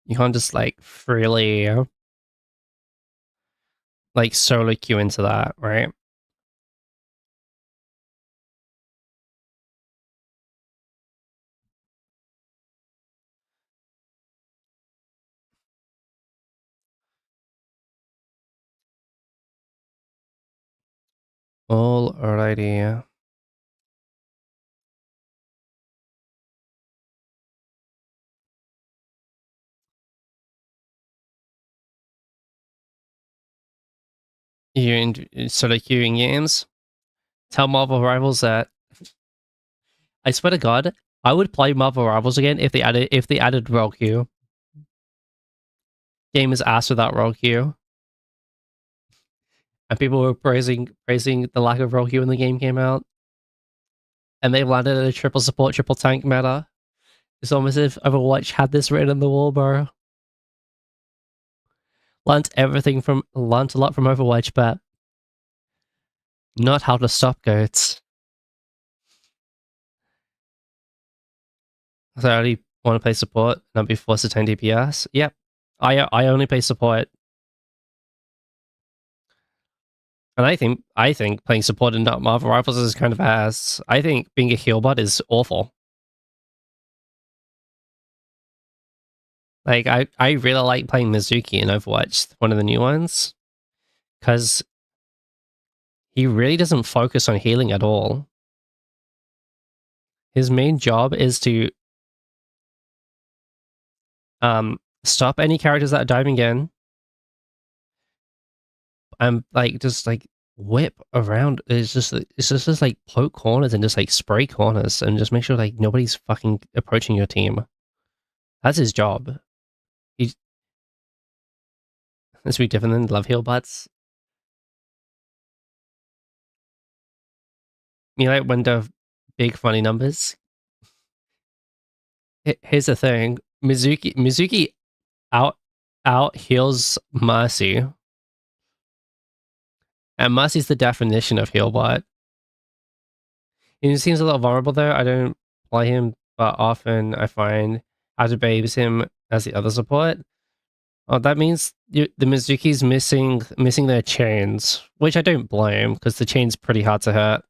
You can't just like freely like solo queue into that, right? Alrighty. You're sort of queuing games. Tell Marvel Rivals that I swear to God, I would play Marvel Rivals again if they added role queue. Game is ass without role queue, and people were praising the lack of role queue when the game came out, and they landed at a triple support, triple tank meta. It's almost as if Overwatch had this written on the wall, bro. Learned a lot from Overwatch, but not how to stop goats. So I only want to play support, not be forced to 10 DPS. Yep, I only play support, and I think playing support in not Marvel Rivals is kind of ass. I think being a heal bot is awful. Like I really like playing Mizuki in Overwatch, one of the new ones, because he really doesn't focus on healing at all. His main job is to stop any characters that are diving in, and like just like whip around. It's just like poke corners and just like spray corners and just make sure like nobody's fucking approaching your team. That's his job. He's That's really different than love heal bots. You like when the big funny numbers. Here's the thing: Mizuki out heals Mercy, and Mercy's the definition of heal bot. He seems a little vulnerable though. I don't play him, but often I find how to babes him as the other support. Oh, that means the Mizuki's missing their chains, which I don't blame because the chain's pretty hard to hit.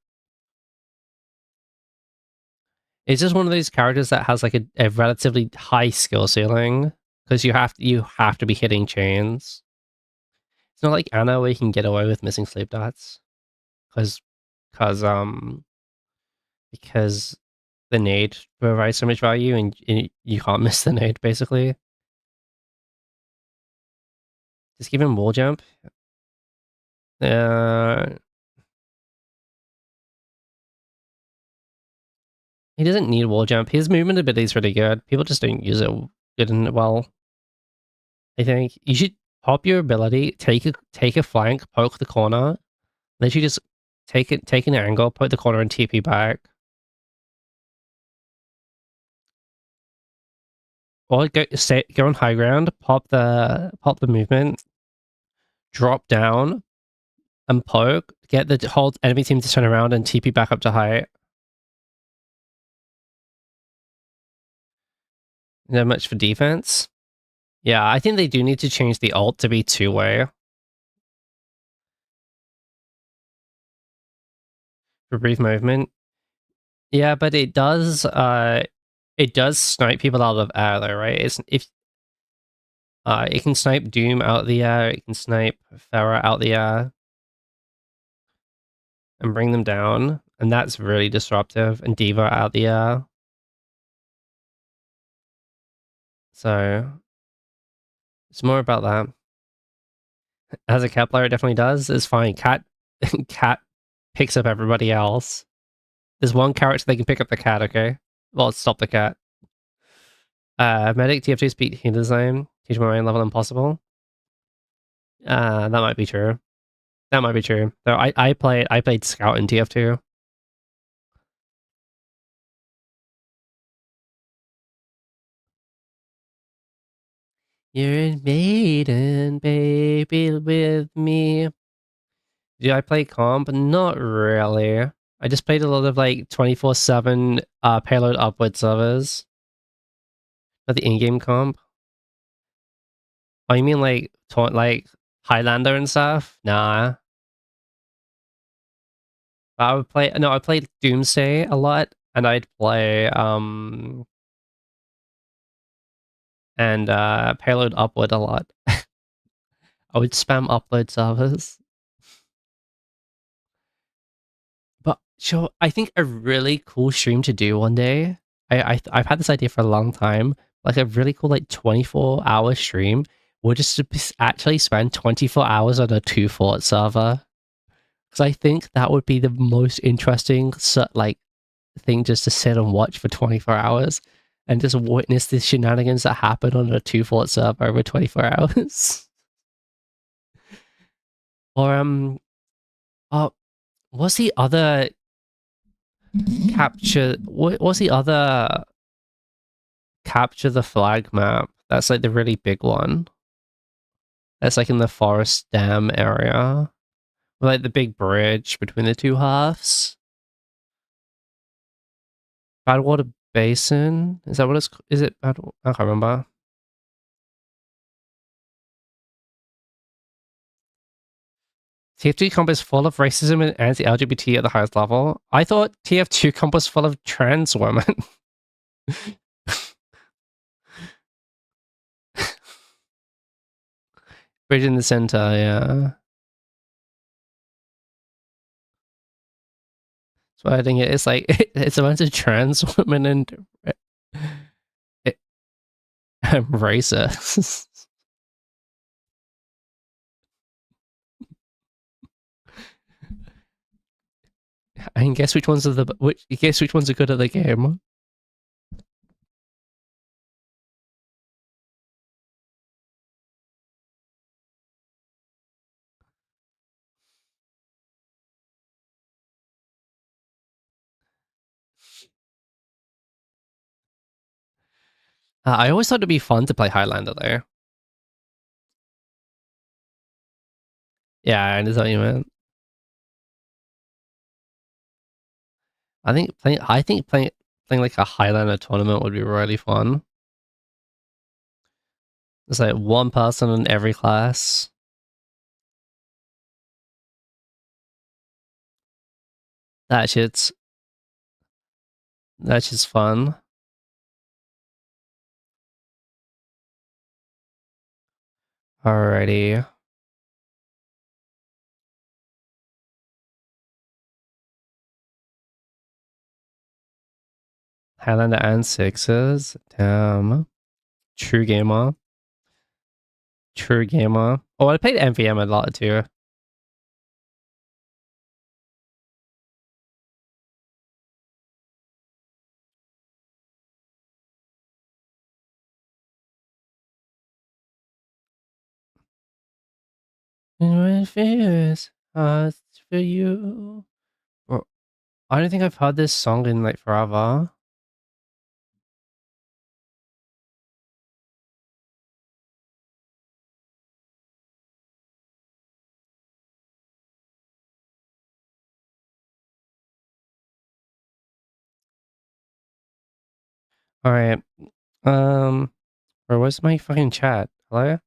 It's just one of those characters that has like a relatively high skill ceiling because you have to be hitting chains. It's not like Anna where you can get away with missing sleep dots because because because the nade provides so much value and you can't miss the nade basically. Just give him wall jump. Uh, he doesn't need wall jump. His movement ability is really good. People just don't use it good and well. I think you should pop your ability, take a flank, poke the corner, literally just take an angle, put the corner and TP back. Or go on high ground, pop the movement, drop down and poke, get the whole enemy team to turn around and TP back up to high. Not much for defense. Yeah, I think they do need to change the ult to be two-way for brief movement. Yeah, but it does snipe people out of air though, right? It's if it can snipe Doom out the air, it can snipe Pharah out the air and bring them down, and that's really disruptive, and Diva out the air. So it's more about that. As a cat player, it definitely does. It's fine. Cat cat picks up everybody else. There's one character they can pick up the cat, okay? Well, stop the cat. Medic TF2 speed healer zone. Teach my main level impossible. That might be true. That might be true. Though I played Scout in TF2. You're a maiden, baby, with me. Did I play comp? Not really. I just played a lot of like 24/7 payload upward servers. Not the in-game comp. Oh, you mean like like Highlander and stuff? Nah. I played Doomsday a lot, and I'd play payload upward a lot. I would spam upload servers. Sure, I think a really cool stream to do one day. I've had this idea for a long time. Like a really cool 24-hour stream. We'll just actually spend 24 hours on a 2 fort server. Because I think that would be the most interesting thing just to sit and watch for 24 hours and just witness the shenanigans that happen on a 2 fort server over 24 hours. Or oh, what's the other capture? What's the other capture the flag map? That's like the really big one. That's like in the forest dam area, like the big bridge between the two halves. Badwater Basin, is that what it's? Is it? I can't remember. TF2 comp is full of racism and anti-LGBT at the highest level. I thought TF2 comp was full of trans women. Bridge in the center, yeah. So I think it's like it's a bunch of trans women and racist. And guess which ones are guess which ones are good at the game? I always thought it'd be fun to play Highlander though. Yeah, I understand what you meant. I think playing like a Highlander tournament would be really fun. It's like one person in every class. That shit's that shit's fun. Alrighty. Highlander and sixes. Damn. True gamer. True gamer. Oh, I played MVM a lot too. My fears are for you. Well, I don't think I've heard this song in like forever. All right. Where was my fucking chat? Hello?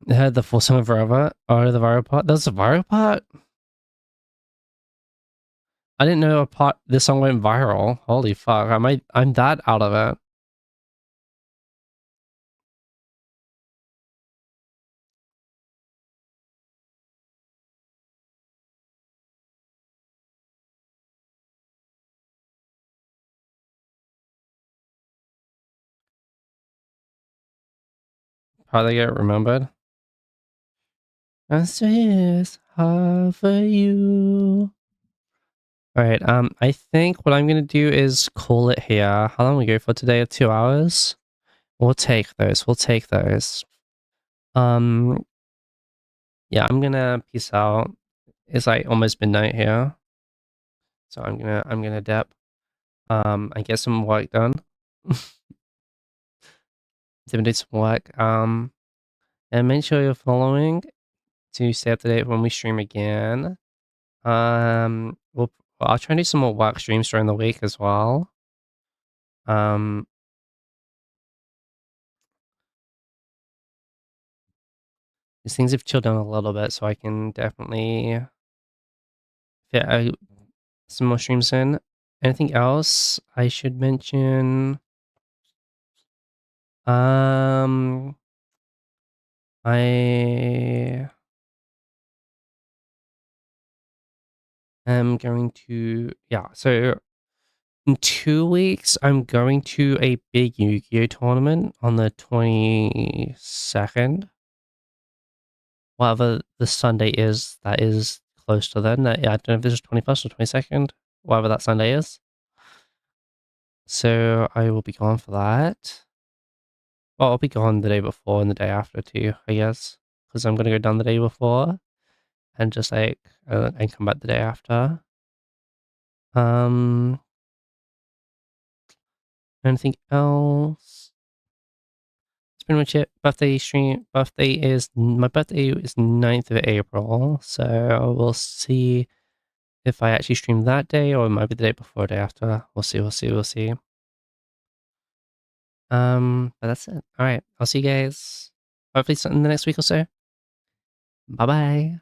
It had the full song of Forever. Oh, the viral part. That's the viral part. I didn't know this song went viral. Holy fuck! I'm that out of it. Probably get remembered. As is hard for you. All right. I think what I'm gonna do is call it here. How long we go for today? 2 hours. We'll take those. We'll take those. Yeah. I'm gonna peace out. It's like almost midnight here, so I'm gonna dip. And get some work done. Do some work. And make sure you're following to stay up to date when we stream again. I'll try and do some more work streams during the week as well. Um, these things have chilled down a little bit, so I can definitely fit some more streams in. Anything else I should mention? I I'm going to, yeah, so in 2 weeks, I'm going to a big Yu-Gi-Oh tournament on the 22nd. Whatever the Sunday is, that is close to then. I don't know if this is 21st or 22nd, whatever that Sunday is. So I will be gone for that. Well, I'll be gone the day before and the day after too, I guess. Because I'm going to go down the day before and just like, and come back the day after. Anything else? That's pretty much it. Birthday stream. My birthday is 9th of April. So we'll see if I actually stream that day or it might be the day before or day after. We'll see. But that's it. All right. I'll see you guys hopefully in the next week or so. Bye bye.